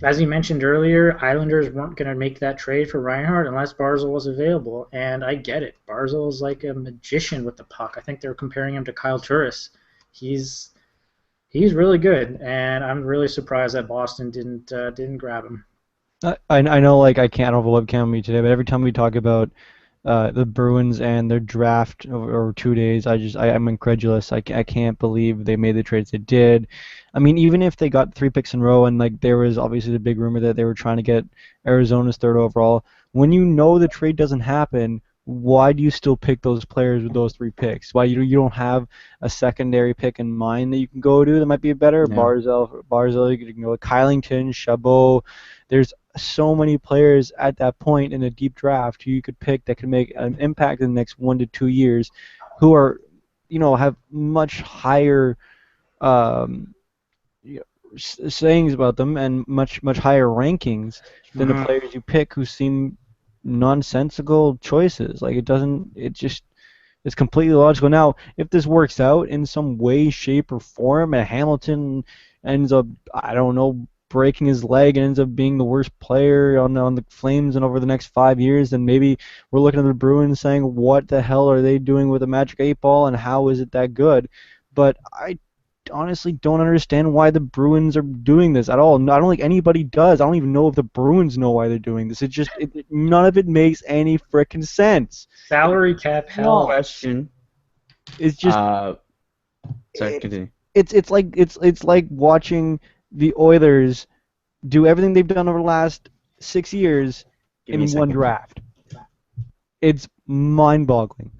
As you mentioned earlier, Islanders weren't going to make that trade for Reinhardt unless Barzal was available, and I get it. Barzal is like a magician with the puck. I think they're comparing him to Kyle Turris. He's he's really good, and I'm really surprised that Boston didn't grab him. I know like I can't have a webcam on me today, but every time we talk about the Bruins and their draft over 2 days, I'm incredulous. I can't believe they made the trades they did. I mean, even if they got 3 picks in a row, and like there was obviously the big rumor that they were trying to get Arizona's third overall, when you know the trade doesn't happen, why do you still pick those players with those 3 picks? Why you don't have a secondary pick in mind that you can go to that might be better? Yeah. Barzell, you can go with Kylington, Chabot. There's so many players at that point in a deep draft who you could pick that could make an impact in the next 1 to 2 years, who are, have much higher um, you sayings about them and much higher rankings than the Mhm. players you pick who seem nonsensical choices. Like it's completely logical. Now, if this works out in some way, shape, or form, and Hamilton ends up, I don't know, breaking his leg and ends up being the worst player on the Flames and over the next 5 years, then maybe we're looking at the Bruins saying, what the hell are they doing with a Magic 8 Ball and how is it that good? But I honestly don't understand why the Bruins are doing this at all. I don't think anybody does. I don't even know if the Bruins know why they're doing this. None of it makes any frickin' sense. Salary cap No hell. question. It's just Uh, sorry, it, continue. it's like watching the Oilers do everything they've done over the last 6 years Give me a in one second. draft. It's mind-boggling.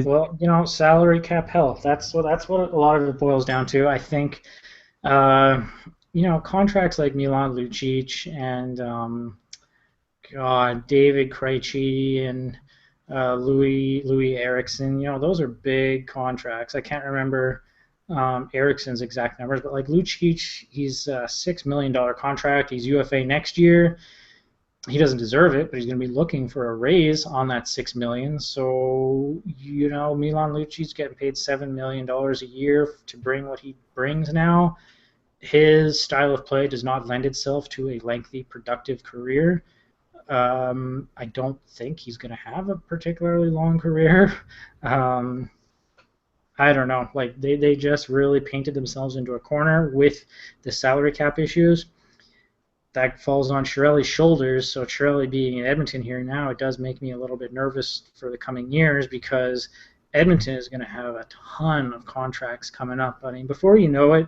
Well, you know, salary cap hell. That's what a lot of it boils down to. I think, uh, you know, contracts like Milan Lucic and God, David Krejci and Louis Eriksson. Those are big contracts. I can't remember Eriksson's exact numbers, but like Lucic, he's a $6 million contract. He's UFA next year. He doesn't deserve it, but he's going to be looking for a raise on that $6 million. So Milan Lucic's getting paid $7 million a year to bring what he brings now. His style of play does not lend itself to a lengthy, productive career. I don't think he's going to have a particularly long career. I don't know. Like they just really painted themselves into a corner with the salary cap issues. That falls on Chiarelli's shoulders. So Chiarelli being in Edmonton here now, it does make me a little bit nervous for the coming years because Edmonton is going to have a ton of contracts coming up. I mean, before you know it,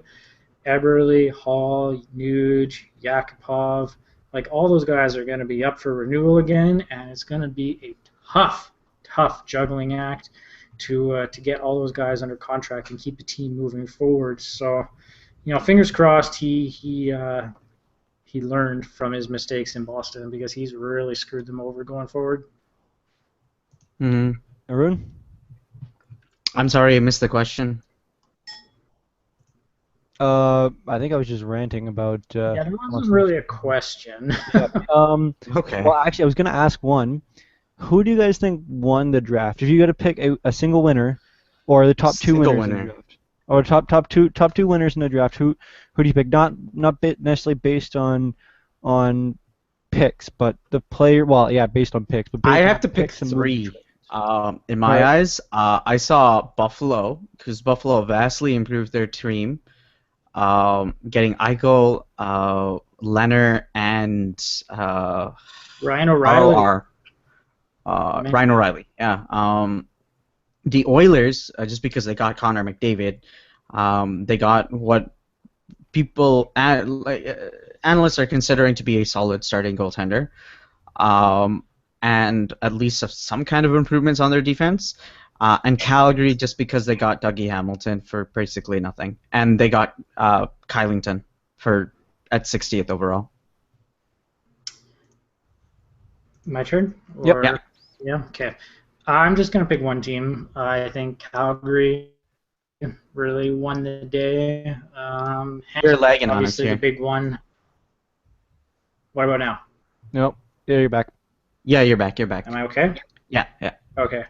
Eberle, Hall, Nuge, Yakupov, like all those guys are going to be up for renewal again, and it's going to be a tough juggling act to get all those guys under contract and keep the team moving forward. So, fingers crossed he learned from his mistakes in Boston because he's really screwed them over going forward. Arun? I'm sorry, I missed the question. I think I was just ranting about. Yeah, there wasn't really a question. Okay. Well, actually, I was going to ask one. Who do you guys think won the draft? If you got to pick a single winner, or the top two Single winners in winner. the draft, or top two winners in the draft, who do you pick? Not necessarily based on picks, but the player. Well, yeah, based on picks, but based I on have to pick picks and three. moves. In my Right. eyes, I saw Buffalo because Buffalo vastly improved their team, getting Eichel, Leonard, and Ryan O'Reilly. ROR. Ryan O'Reilly, yeah. The Oilers, just because they got Connor McDavid, they got what people, analysts are considering to be a solid starting goaltender, and at least some kind of improvements on their defense. And Calgary, just because they got Dougie Hamilton for basically nothing, and they got Kylington at 60th overall. My turn? Yep. Or- Yeah. Okay. I'm just gonna pick one team. I think Calgary really won the day. You're lagging on us Obviously, the here. big one. What about now? Nope. Yeah, you're back. Yeah, you're back. Am I okay? Yeah. Okay.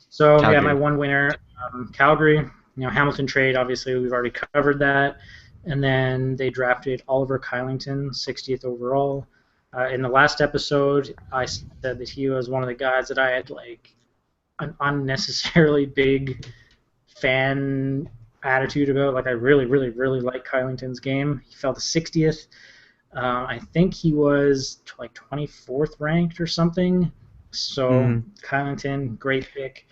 So yeah, Calgary. my one winner, Calgary. Hamilton trade. Obviously, we've already covered that. And then they drafted Oliver Kylington, 60th overall. In the last episode, I said that he was one of the guys that I had like an unnecessarily big fan attitude about. Like I really like Kylington's game. He fell to 60th. I think he was like 24th ranked or something. So Kylington, great pick.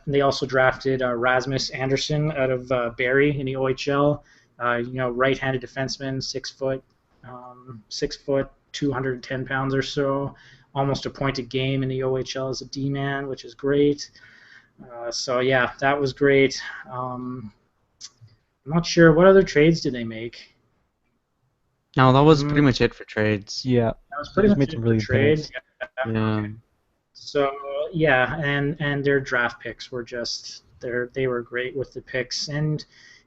They also drafted Rasmus Andersson out of Barrie in the OHL. Right-handed defenseman, 6 foot, 210 pounds or so, almost a point a game in the OHL as a D-man, which is great. So yeah, that was great. I'm not sure what other trades did they make. No, that was pretty much it for trades. Yeah. That was pretty Just much made some it really for good trades. Yeah. So yeah, and their draft picks were just they were great with the picks, and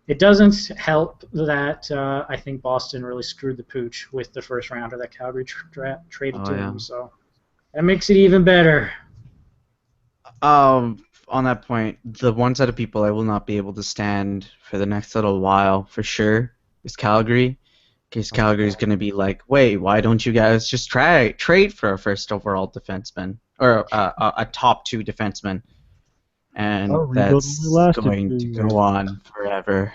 it doesn't help that I think Boston really screwed the pooch with the first rounder that Calgary traded to them. So that makes it even better. On that point, the one set of people I will not be able to stand for the next little while, for sure, is Calgary. Because Calgary's going to be like, wait, why don't you guys just trade for a first overall defenseman or a top 2 defenseman? And Our rebuild that's only lasted going 2 to years. go on forever.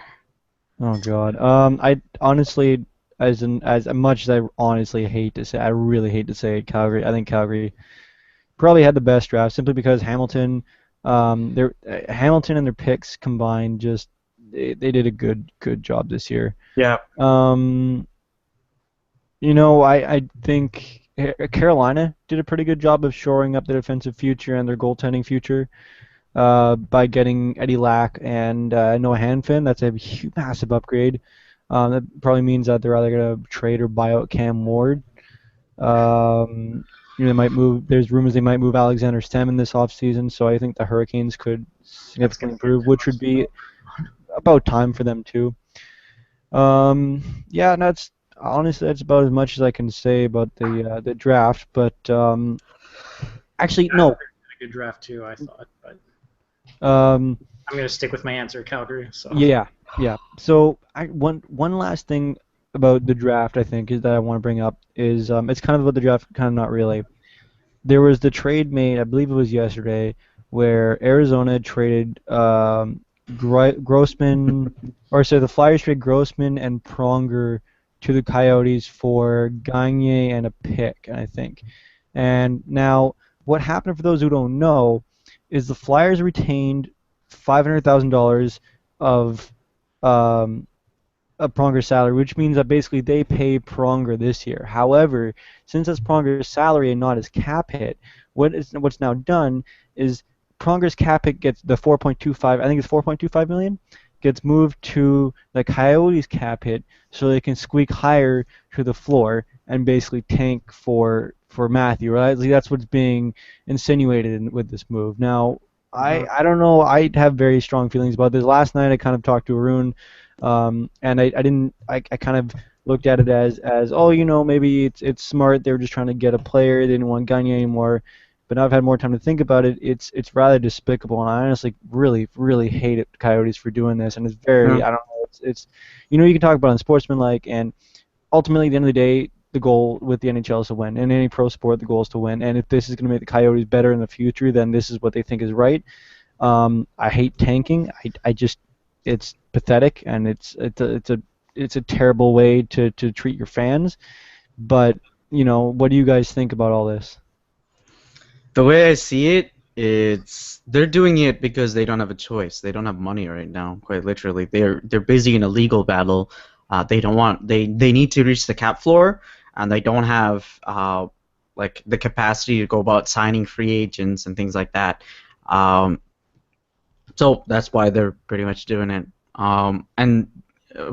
Oh God. I honestly, as much as I honestly hate to say, I really hate to say it, Calgary. I think Calgary probably had the best draft simply because Hamilton, Hamilton and their picks combined just they did a good job this year. Yeah. I think Carolina did a pretty good job of shoring up their defensive future and their goaltending future by getting Eddie Lack and Noah Hanfin. That's a massive upgrade. That probably means that they're either going to trade or buy out Cam Ward. You know, they might move. There's rumors they might move Alexander Stem this offseason, so I think the Hurricanes could That's significantly going to get improve, their which would most be valuable. about time for them too. Yeah, no, that's honestly that's about as much as I can say about the draft. But actually, no. A good draft too, I thought, but Um, I'm going to stick with my answer, Calgary. So yeah, yeah. So one last thing about the draft I think is that I want to bring up is it's kind of about the draft, kind of not really. There was the trade made, I believe it was yesterday, where Arizona traded Grossman, or so the Flyers trade Grossman and Pronger to the Coyotes for Gagne and a pick, I think. And now, what happened for those who don't know is the Flyers retained $500,000 of um, a Pronger's salary, which means that basically they pay Pronger this year. However, since that's Pronger's salary and not his cap hit, what's now done is Pronger's cap hit gets the 4.25. I think it's 4.25 million. Gets moved to the Coyotes cap hit, so they can squeak higher to the floor and basically tank for Matthew. Right? Like that's what's being insinuated with this move. Now, I don't know. I have very strong feelings about this. Last night I kind of talked to Arun. And I didn't I kind of looked at it as oh maybe it's smart, they were just trying to get a player, they didn't want Gagne anymore, but now I've had more time to think about it, it's rather despicable, and I honestly really hate it, Coyotes, for doing this, and it's very Yeah. I don't know, it's you can talk about it unsportsmanlike, and ultimately at the end of the day the goal with the NHL is to win. In any pro sport, the goal is to win. And if this is going to make the Coyotes better in the future, then this is what they think is right. I hate tanking. I just it's pathetic, and it's a terrible way to treat your fans. But what do you guys think about all this? The way I see it, it's they're doing it because they don't have a choice. They don't have money right now, quite literally. They're busy in a legal battle. They need to reach the cap floor, and they don't have like the capacity to go about signing free agents and things like that. Um, so that's why they're pretty much doing it. And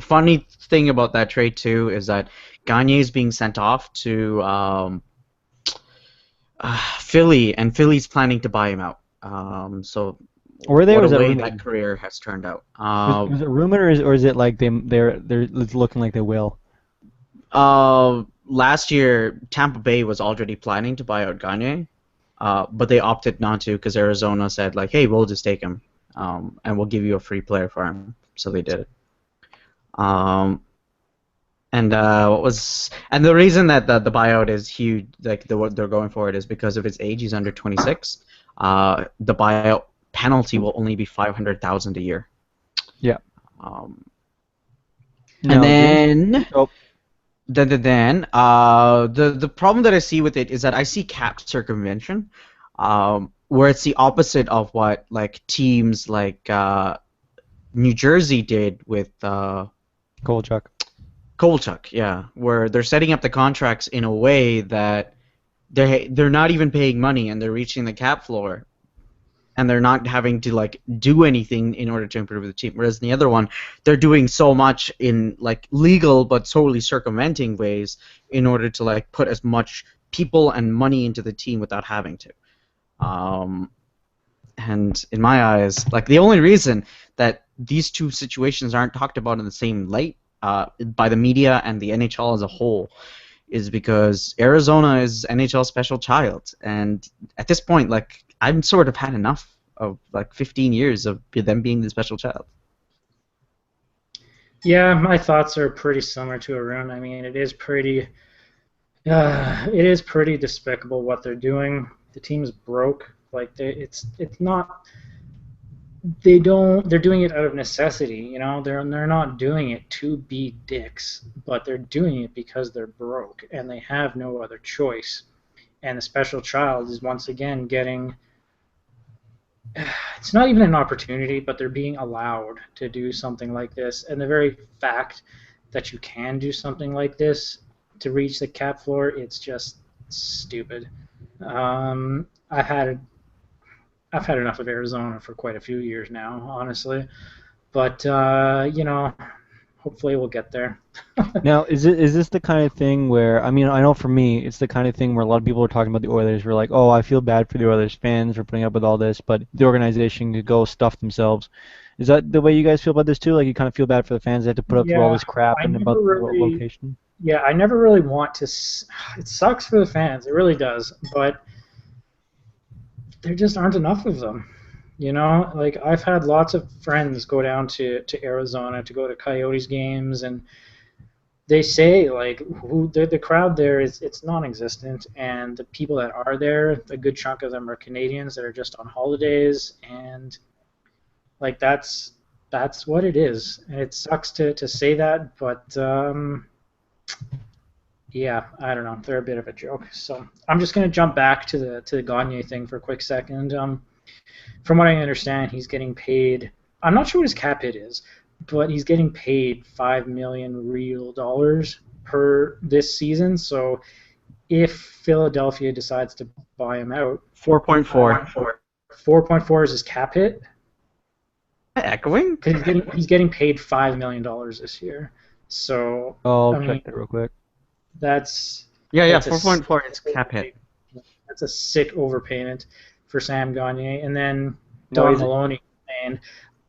funny thing about that trade too is that Gagne is being sent off to Philly, and Philly's planning to buy him out. So Were they, or what a was that way that rumored? career has turned out. Was it rumored, or is it like they're it's looking like they will? Last year, Tampa Bay was already planning to buy out Gagne, but they opted not to because Arizona said like, "Hey, we'll just take him, and we'll give you a free player for him." So they did it. Um, and the reason that the buyout is huge, like what they're going for it, is because of his age. He's under 26. The buyout penalty will only be 500,000 a year. Yeah. Um, and No, James. then Oh, the problem that I see with it is that I see cap circumvention, where it's the opposite of what like teams like New Jersey did with Kolchak. Kolchak, yeah, where they're setting up the contracts in a way that they're not even paying money and they're reaching the cap floor and they're not having to like do anything in order to improve the team. Whereas in the other one, they're doing so much in like legal but totally circumventing ways in order to like put as much people and money into the team without having to. Um, and in my eyes, like the only reason that these two situations aren't talked about in the same light by the media and the NHL as a whole is because Arizona is NHL special child, and at this point, like I'm sort of had enough of like 15 years of them being the special child. yeah, my thoughts are pretty similar to Arun. I mean, it is pretty despicable what they're doing. The team's broke. Like it's not. They don't. They're doing it out of necessity. They're not doing it to be dicks, but they're doing it because they're broke and they have no other choice. And the special child is once again getting. It's not even an opportunity, but they're being allowed to do something like this. And the very fact that you can do something like this to reach the cap floor, it's just stupid. Um, I've had I've had enough of Arizona for quite a few years now, honestly. But hopefully we'll get there. Now, is this the kind of thing where, I mean, I know for me, it's the kind of thing where a lot of people are talking about the Oilers. We're like, oh, I feel bad for the Oilers fans for putting up with all this, but the organization could go stuff themselves. Is that the way you guys feel about this too? Like you kind of feel bad for the fans that have to put up through all Yeah, this crap I and never about the really, location? yeah, I never really want to. It sucks for the fans, it really does, but there just aren't enough of them. You know, like I've had lots of friends go down to Arizona to go to Coyotes games, and they say like the crowd there is it's non-existent, and the people that are there, a good chunk of them are Canadians that are just on holidays, and like that's what it is. And it sucks to say that, but yeah, I don't know. They're a bit of a joke. So I'm just gonna jump back to the Gagne thing for a quick second. From what I understand, he's getting paid. I'm not sure what his cap hit is, but he's getting paid $5 million real dollars per this season. So if Philadelphia decides to buy him out, 4.4. 4.4 is his cap hit Echoing? because he's getting paid $5 million this year. So Oh, I I'll mean check that real quick. that's Yeah, that's a 4.4 is cap hit. That's a sick overpayment for Sam Gagner. And then No, Don is it? Maloney, and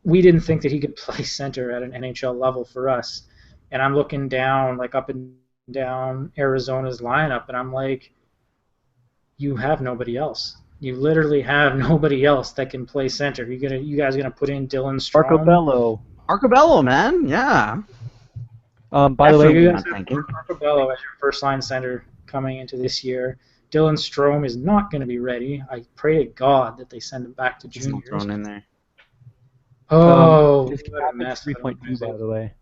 we didn't think that he could play center at an NHL level for us. And I'm looking down, like up and down Arizona's lineup, and I'm like, you have nobody else. You literally have nobody else that can play center. You guys gonna put in Dylan Marco Strome? Bello. Arcobello, man. Yeah. By the So way, you Definitely guys not have thinking. Marco Bello as your first line center coming into this year. Dylan Strome is not going to be ready. I pray to God that they send him back to He's not juniors. thrown in there. Oh, his what a cap mess. is 3.2, by the way.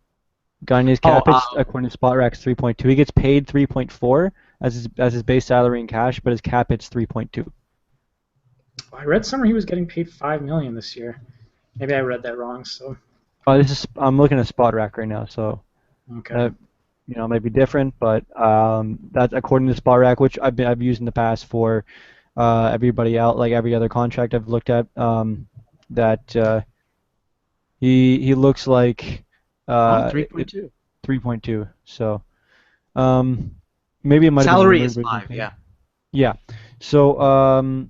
Gagne's Oh, cap is, according to Spotrac, 3.2. He gets paid 3.4 as his base salary in cash, but his cap hits 3.2. I read somewhere he was getting paid $5 million this year. Maybe I read that wrong. So I'm looking at Spotrac right now, so okay. it might be different, but that's according to Spotrac, which I've used in the past for everybody out, like every other contract I've looked at. That he looks like oh, uh, 3.2. 3.2. So maybe it might have been Salary rumored, is but 5, yeah. yeah. So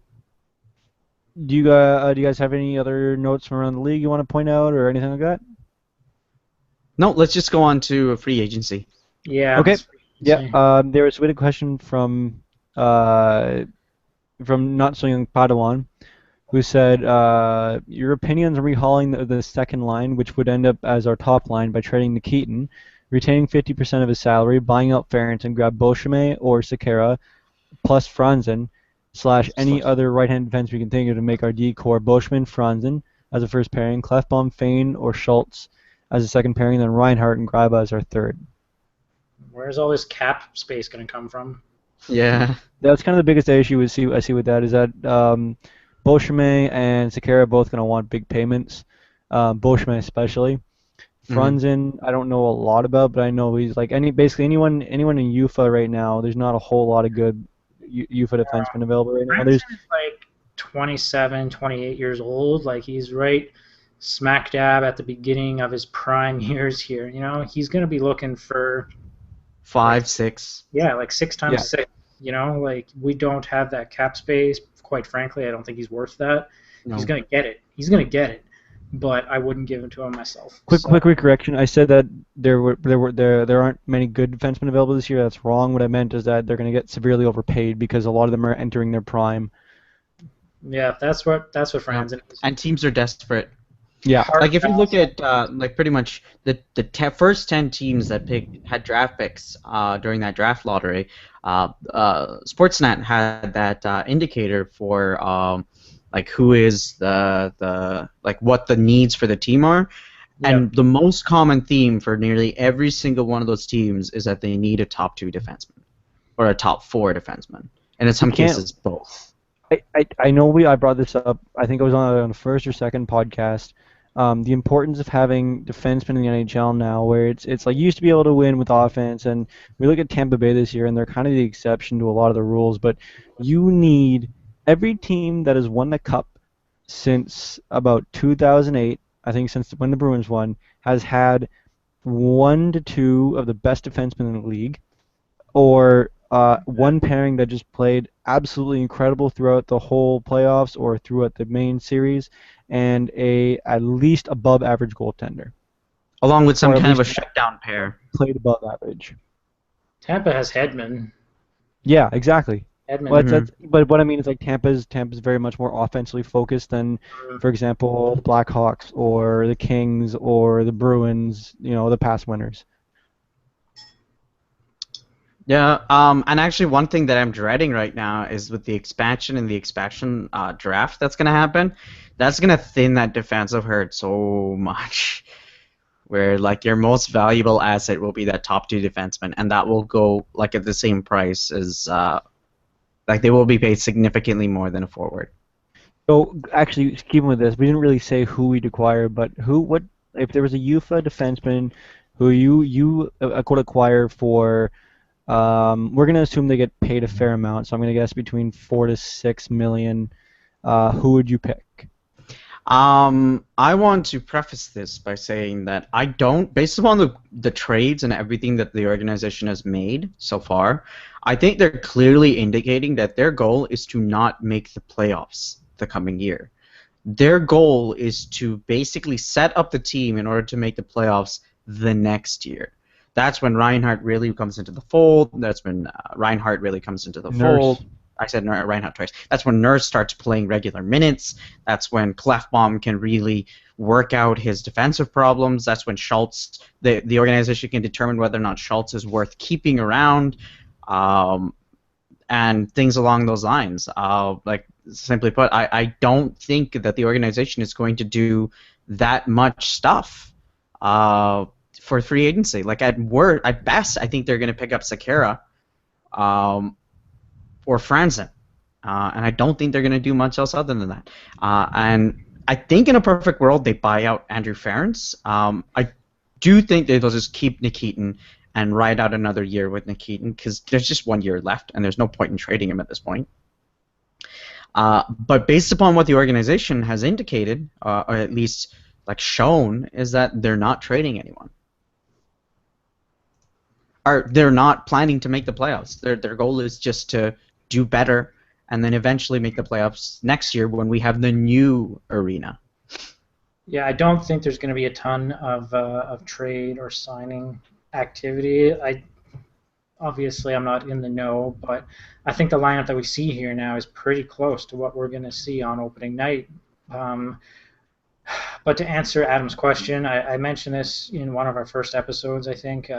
do you guys have any other notes from around the league you want to point out or anything like that? No, let's just go on to free agency. Yeah. Okay. that's what you Yeah. say. There was a question from Not So Young Padawan, who said, your opinions on rehauling the second line, which would end up as our top line by trading Nikitin, retaining 50% of his salary, buying out Ferentz and grab Beauchemin or Sekera, plus Franzen, / any other right-hand defense we can think of to make our D-core Beauchemin, Franzen as a first pairing, Clefbaum, Fane, or Schultz as a second pairing, then Reinhardt and Greiba as our third. Where's all this cap space going to come from? Yeah. That's kind of the biggest issue I see with that is that Beauchemin and Sekera are both going to want big payments. Beauchemin especially. Franzen, I don't know a lot about, but I know he's like basically anyone in UFA right now. There's not a whole lot of good UFA defensemen available right now. Branson is like 27, 28 years old. Like he's right smack dab at the beginning of his prime years here. You know, he's going to be looking for 5, 6. yeah, like 6 times Yeah. 6. You know, like we don't have that cap space. Quite frankly, I don't think he's worth that. No. He's gonna get it. He's gonna get it. But I wouldn't give it to him myself. Quick correction. I said that there aren't many good defensemen available this year. That's wrong. What I meant is that they're going to get severely overpaid because a lot of them are entering their prime. Yeah, that's what Franzen is. And teams are desperate. Yeah. Like if you look at like pretty much the first 10 teams that had draft picks during that draft lottery, Sportsnet had that indicator for like who is the like what the needs for the team are, and the most common theme for nearly every single one of those teams is that they need a top 2 defenseman or a top 4 defenseman, and in some cases both. I know I brought this up. I think it was on the first or second podcast. The importance of having defensemen in the NHL now, where it's like you used to be able to win with offense, and we look at Tampa Bay this year, and they're kind of the exception to a lot of the rules. But you need every team that has won the Cup since about 2008, I think since when the Bruins won, has had 1 to 2 of the best defensemen in the league, or one pairing that just played absolutely incredible throughout the whole playoffs or throughout the main series, and a at least above average goaltender, Along with some or at kind of least a shutdown pair. played above average. Tampa has Hedman. Yeah, exactly. Well, Edmonton. that's but what I mean is like Tampa's very much more offensively focused than, for example, the Blackhawks or the Kings or the Bruins, the past winners. Yeah, and actually one thing that I'm dreading right now is with the expansion and the expansion draft that's going to happen, that's going to thin that defensive herd so much. Where like your most valuable asset will be that top two defenseman, and that will go like at the same price as like they will be paid significantly more than a forward. So actually, keeping with this, we didn't really say who we'd acquire, but what if there was a UFA defenseman who you could acquire for? We're gonna assume they get paid a fair amount, so I'm gonna guess between 4 to 6 million. Who would you pick? I want to preface this by saying that I don't, based upon the trades and everything that the organization has made so far, I think they're clearly indicating that their goal is to not make the playoffs the coming year. Their goal is to basically set up the team in order to make the playoffs the next year. That's when Reinhardt really comes into the fold. That's when Reinhardt really comes into the fold. I said Reinhardt twice. That's when Nurse starts playing regular minutes. That's when Clefbaum can really work out his defensive problems. That's when Schultz, the organization can determine whether or not Schultz is worth keeping around, and things along those lines. Like simply put, I don't think that the organization is going to do that much stuff for free agency. Like at best, I think they're going to pick up Sekera. Or Franzen. And I don't think they're going to do much else other than that. And I think in a perfect world they buy out Andrew Ference. I do think they'll just keep Nikitin and ride out another year with Nikitin because there's just 1 year left and there's no point in trading him at this point. But based upon what the organization has indicated, or at least like shown, is that they're not trading anyone. Or they're not planning to make the playoffs. Their goal is just to do better, and then eventually make the playoffs next year when we have the new arena. Yeah, I don't think there's going to be a ton of trade or signing activity. Obviously I'm not in the know, but I think the lineup that we see here now is pretty close to what we're going to see on opening night. But to answer Adam's question, I mentioned this in one of our first episodes, I think.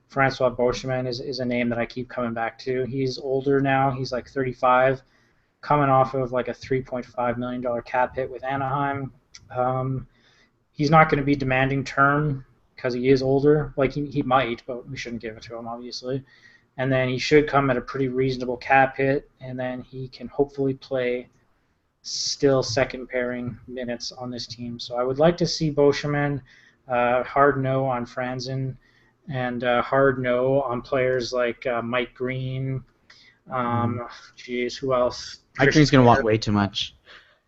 Francois Beauchemin is a name that I keep coming back to. He's older now. He's like 35, coming off of like a $3.5 million cap hit with Anaheim. He's not going to be demanding term because he is older. Like he might, but we shouldn't give it to him, obviously. And then he should come at a pretty reasonable cap hit, and then he can hopefully play still second pairing minutes on this team. So I would like to see Beauchemin. Hard no on Franzen. And hard no on players like Mike Green. Who else? Mike Green's going to want way too much.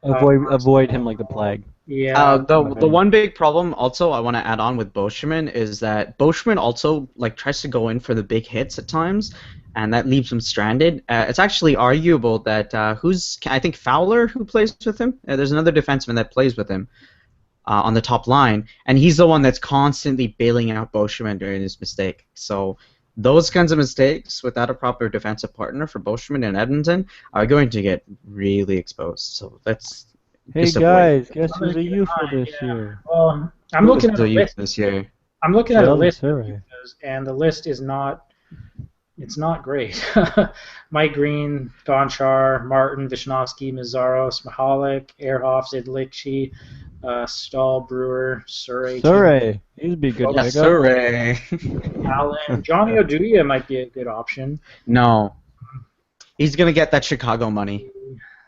Avoid him like the plague. Yeah. The one big problem also I want to add on with Beauchemin is that Beauchemin also like tries to go in for the big hits at times, and that leaves him stranded. It's actually arguable that I think Fowler who plays with him. There's another defenseman that plays with him. On the top line, and he's the one that's constantly bailing out Beauchemin during his mistake. So those kinds of mistakes without a proper defensive partner for Beauchemin in Edmonton are going to get really exposed. So that's Hey guys, guess who's a UFO this year? Well, I'm looking at the list this year. I'm looking at a list, survey. and the list is not. It's not great. Mike Green, Gonchar, Martin, Vishnowsky, Mazaros, Mahalik, Ehrhoff, Zidlichi, Stahl, Brewer, Surrey. Surrey, he'd be good. Yeah, Surrey. Allen, Johnny Oduya might be a good option. No, he's gonna get that Chicago money.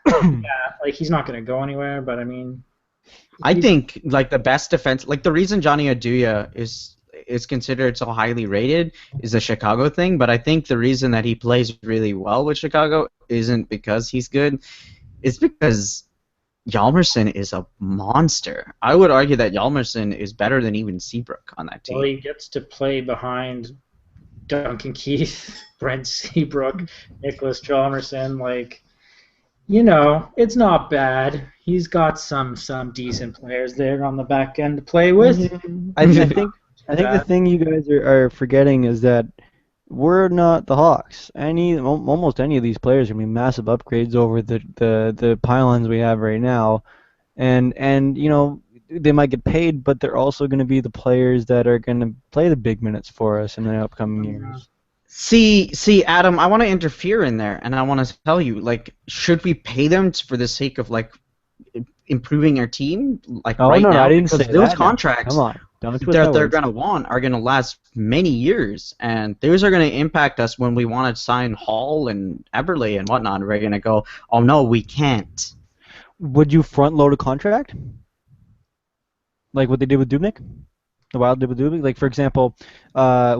Yeah, like he's not gonna go anywhere. But I mean, I think like the best defense, like the reason Johnny Oduya is considered so highly rated is a Chicago thing, but I think the reason that he plays really well with Chicago isn't because he's good. It's because Hjalmarsson is a monster. I would argue that Hjalmarsson is better than even Seabrook on that team. Well, he gets to play behind Duncan Keith, Brent Seabrook, Nicholas Hjalmarsson. Like, it's not bad. He's got some decent players there on the back end to play with. I think the thing you guys are forgetting is that we're not the Hawks. Almost any of these players are going to be massive upgrades over the pylons we have right now, and they might get paid, but they're also going to be the players that are going to play the big minutes for us in the upcoming years. See, Adam, I want to interfere in there, and I want to tell you, like, should we pay them for the sake of like improving our team, like right now? I didn't say those that. contracts. Come on. They're going to want are going to last many years, and those are going to impact us when we want to sign Hall and Eberle and whatnot. We're going to go, oh no, we can't. Would you front load a contract? Like what they did with Dubnyk? The Wild did with Dubnyk? Like, for example,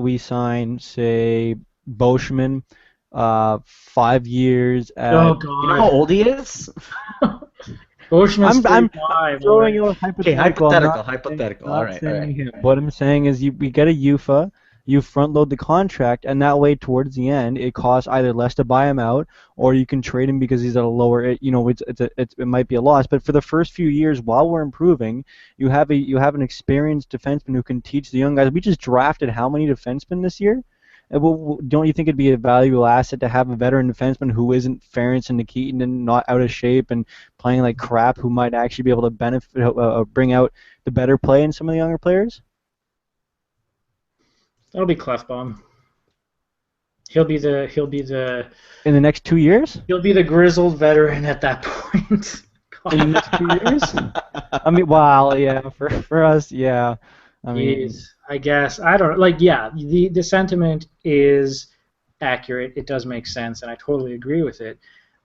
we signed, say, Boschman, 5 years at... Oh, God. You know how old he is? Boschman's I'm 35. throwing you a hypothetical. Okay, hypothetical. All right. What I'm saying is we get a UFA, you front load the contract, and that way towards the end it costs either less to buy him out, or you can trade him because he's at a lower. It might be a loss, but for the first few years while we're improving, you have an experienced defenseman who can teach the young guys. We just drafted how many defensemen this year? Don't you think it'd be a valuable asset to have a veteran defenseman who isn't Ferentz and Nikitin and not out of shape and playing like crap, who might actually be able to benefit, bring out the better play in some of the younger players? That'll be Clefbaum. He'll be the in the next 2 years. He'll be the grizzled veteran at that point. In the next 2 years. I mean, wow, yeah, for us, yeah. I mean, I guess I don't like. Yeah, the sentiment is accurate. It does make sense, and I totally agree with it.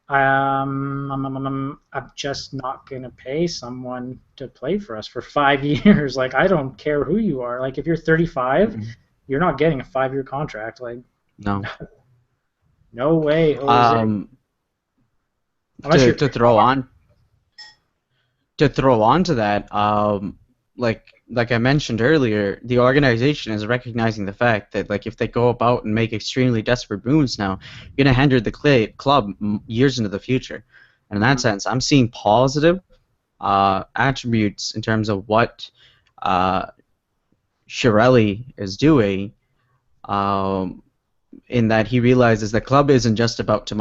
I'm just not gonna pay someone to play for us for 5 years. Like, I don't care who you are. Like, if you're 35, you're not getting a 5-year contract. Like, no, no way. To throw on to that, like I mentioned earlier, the organization is recognizing the fact that, like, if they go about and make extremely desperate moves now, you're going to hinder the club years into the future. And in that sense, I'm seeing positive attributes in terms of what Chiarelli is doing, in that he realizes the club isn't just about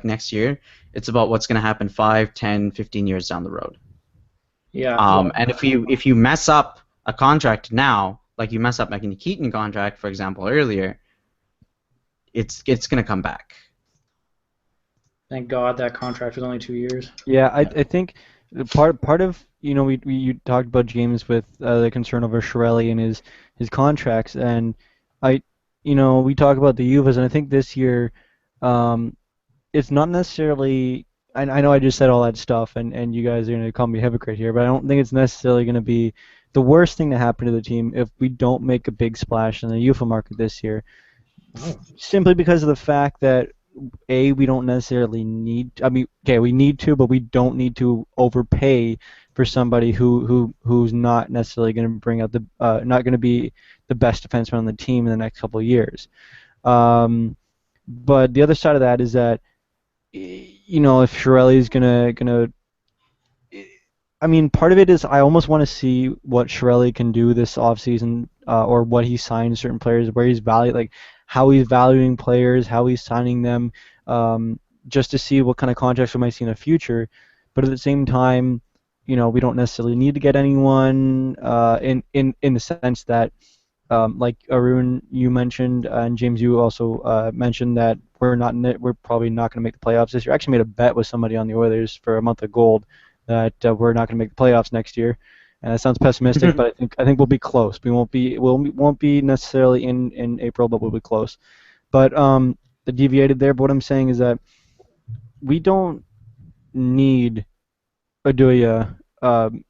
next year. It's about what's going to happen 5, 10, 15 years down the road. Yeah. And if you mess up a contract now, like you mess up making the Keaton contract, for example, earlier, it's going to come back. Thank God that contract was only 2 years. Yeah, I think part of, you talked about James with the concern over Chiarelli and his contracts, and we talk about the UVAs, and I think this year it's not necessarily. I know I just said all that stuff, and you guys are going to call me a hypocrite here, but I don't think it's necessarily going to be the worst thing to happen to the team if we don't make a big splash in the UFA market this year. Oh. Simply because of the fact that, we don't necessarily need. I mean, okay, we need to, but we don't need to overpay for somebody who's not necessarily going to bring out not going to be the best defenseman on the team in the next couple of years. But the other side of that is that, if Chiarelli's gonna, I mean, part of it is I almost want to see what Chiarelli can do this offseason, or what he signs certain players, where he's how he's valuing players, how he's signing them, just to see what kind of contracts we might see in the future. But at the same time, we don't necessarily need to get anyone in the sense that, like Arun, you mentioned, and James, you also mentioned that we're probably not going to make the playoffs this year. I actually made a bet with somebody on the Oilers for a month of gold that we're not going to make the playoffs next year. And that sounds pessimistic, but I think we'll be close. We won't be necessarily in April, but we'll be close. But I deviated there. But what I'm saying is that we don't need Aduya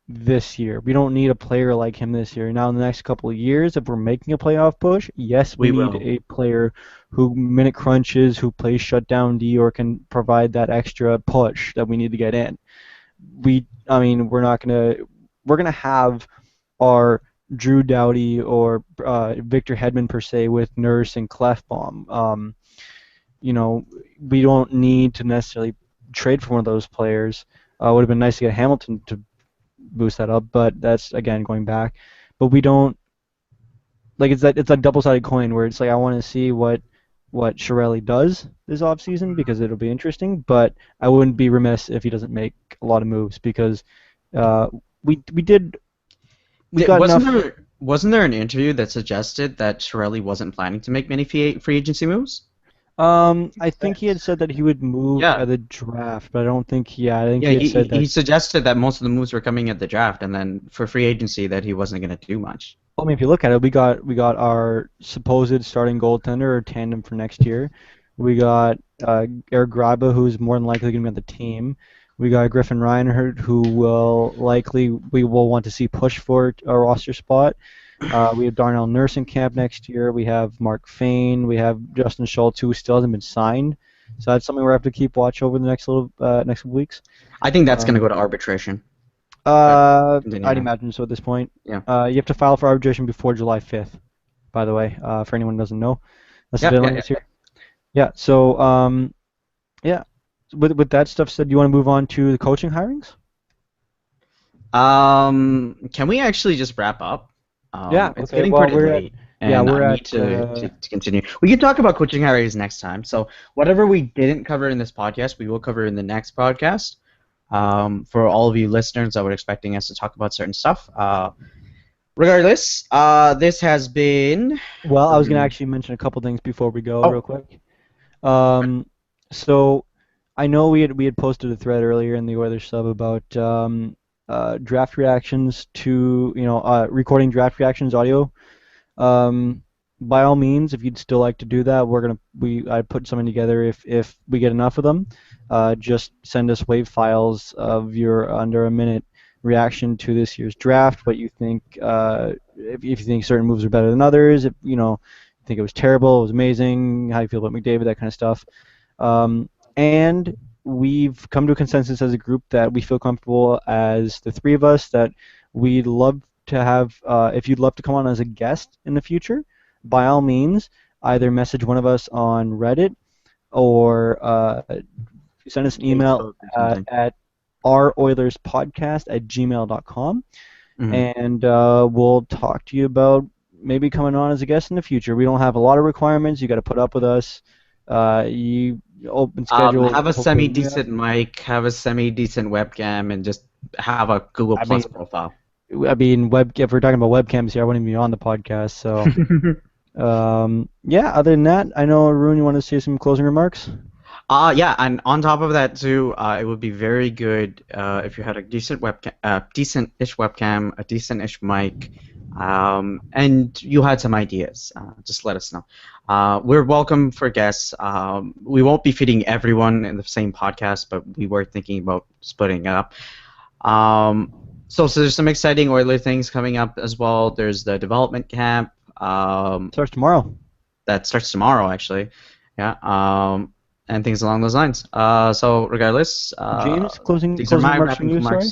this year. We don't need a player like him this year. Now, in the next couple of years, if we're making a playoff push, yes, we need a player who minute crunches, who plays shutdown D, or can provide that extra push that we need to get in. we're gonna have our Drew Doughty or Victor Hedman per se with Nurse and Clefbaum. We don't need to necessarily trade for one of those players. Would have been nice to get Hamilton to boost that up, but that's again going back. But we don't it's a double-sided coin where it's like I want to see what Chiarelli does this offseason because it'll be interesting, but I wouldn't be remiss if he doesn't make a lot of moves because uh, we got enough. Wasn't there an interview that suggested that Chiarelli wasn't planning to make many free agency moves? I think he had said that he would move at the draft, but I don't think. Yeah, I think he had said that. He suggested that most of the moves were coming at the draft, and then for free agency that he wasn't going to do much. I mean, if you look at it, we got our supposed starting goaltender or tandem for next year. We got Eric Graba, who's more than likely going to be on the team. We got Griffin Reinhardt, who we will want to see push for a roster spot. We have Darnell Nurse in camp next year. We have Mark Fane. We have Justin Schultz, who still hasn't been signed. So that's something we're going to have to keep watch over the next couple weeks. I think that's going to go to arbitration. I'd imagine so at this point. Yeah. You have to file for arbitration before July 5th, by the way, for anyone who doesn't know. That's the deadline this year. Yeah, so, With that stuff said, do you want to move on to the coaching hirings? Can we actually just wrap up? It's okay. getting pretty late. And I need to continue. We can talk about coaching hirings next time. So whatever we didn't cover in this podcast, we will cover in the next podcast. For all of you listeners that were expecting us to talk about certain stuff. Regardless, this has been... Well, I was going to actually mention a couple things before we go real quick. So I know we had posted a thread earlier in the Oilers sub about draft reactions to, recording draft reactions audio. By all means, if you'd still like to do that, I put something together if we get enough of them. Just send us WAV files of your under a minute reaction to this year's draft. What you think, if you think certain moves are better than others, if you think it was terrible, it was amazing, how you feel about McDavid, that kind of stuff. And we've come to a consensus as a group that we feel comfortable as the three of us that we'd love to have, if you'd love to come on as a guest in the future, by all means, either message one of us on Reddit or send us an email at rOilerspodcast@gmail.com, and we'll talk to you about maybe coming on as a guest in the future. We don't have a lot of requirements. You got to put up with us. You open schedule. Have a semi-decent mic, have a semi-decent webcam, and just have a Google Plus profile. I mean, if we're talking about webcams here, I wouldn't even be on the podcast. So, other than that, I know, Arun, you want to say some closing remarks? And on top of that too, it would be very good if you had a decent webcam, decent-ish webcam, a decent-ish mic, and you had some ideas. Just let us know. We're welcome for guests. We won't be fitting everyone in the same podcast, but we were thinking about splitting it up. So there's some exciting Oilers things coming up as well. There's the development camp. Starts tomorrow. That starts tomorrow, actually. Yeah. And things along those lines. So regardless, James, closing remarks from you, sorry?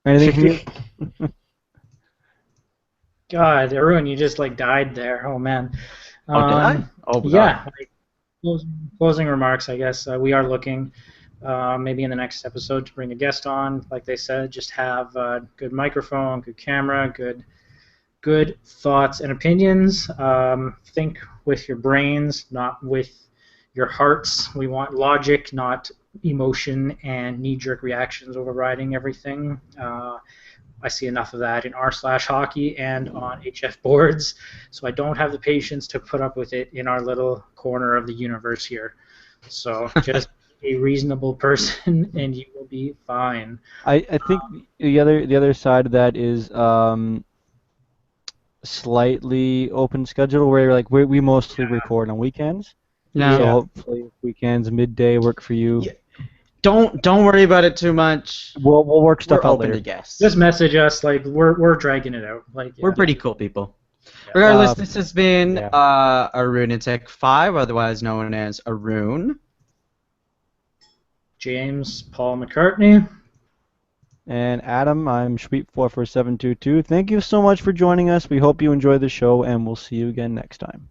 Anything from you? God, Arun, you just died there. Oh man. Did I? Oh, yeah. Closing remarks, I guess. We are looking maybe in the next episode to bring a guest on. Like they said, just have a good microphone, good camera, good thoughts and opinions. Think with your brains, not with your hearts. We want logic, not emotion and knee-jerk reactions overriding everything. I see enough of that in r/hockey and on HF boards, so I don't have the patience to put up with it in our little corner of the universe here. So just a reasonable person and you will be fine. I think the other side of that is slightly open schedule where we mostly record on weekends. No. So hopefully weekends, midday work for you. Yeah. Don't worry about it too much. We'll work stuff out later. To guests. Just message us. We're dragging it out. We're pretty cool people. Yeah. Regardless, this has been Arunatic 5, otherwise known as Arun. James Paul McCartney. And Adam, I'm Sweep44722. Thank you so much for joining us. We hope you enjoy the show, and we'll see you again next time.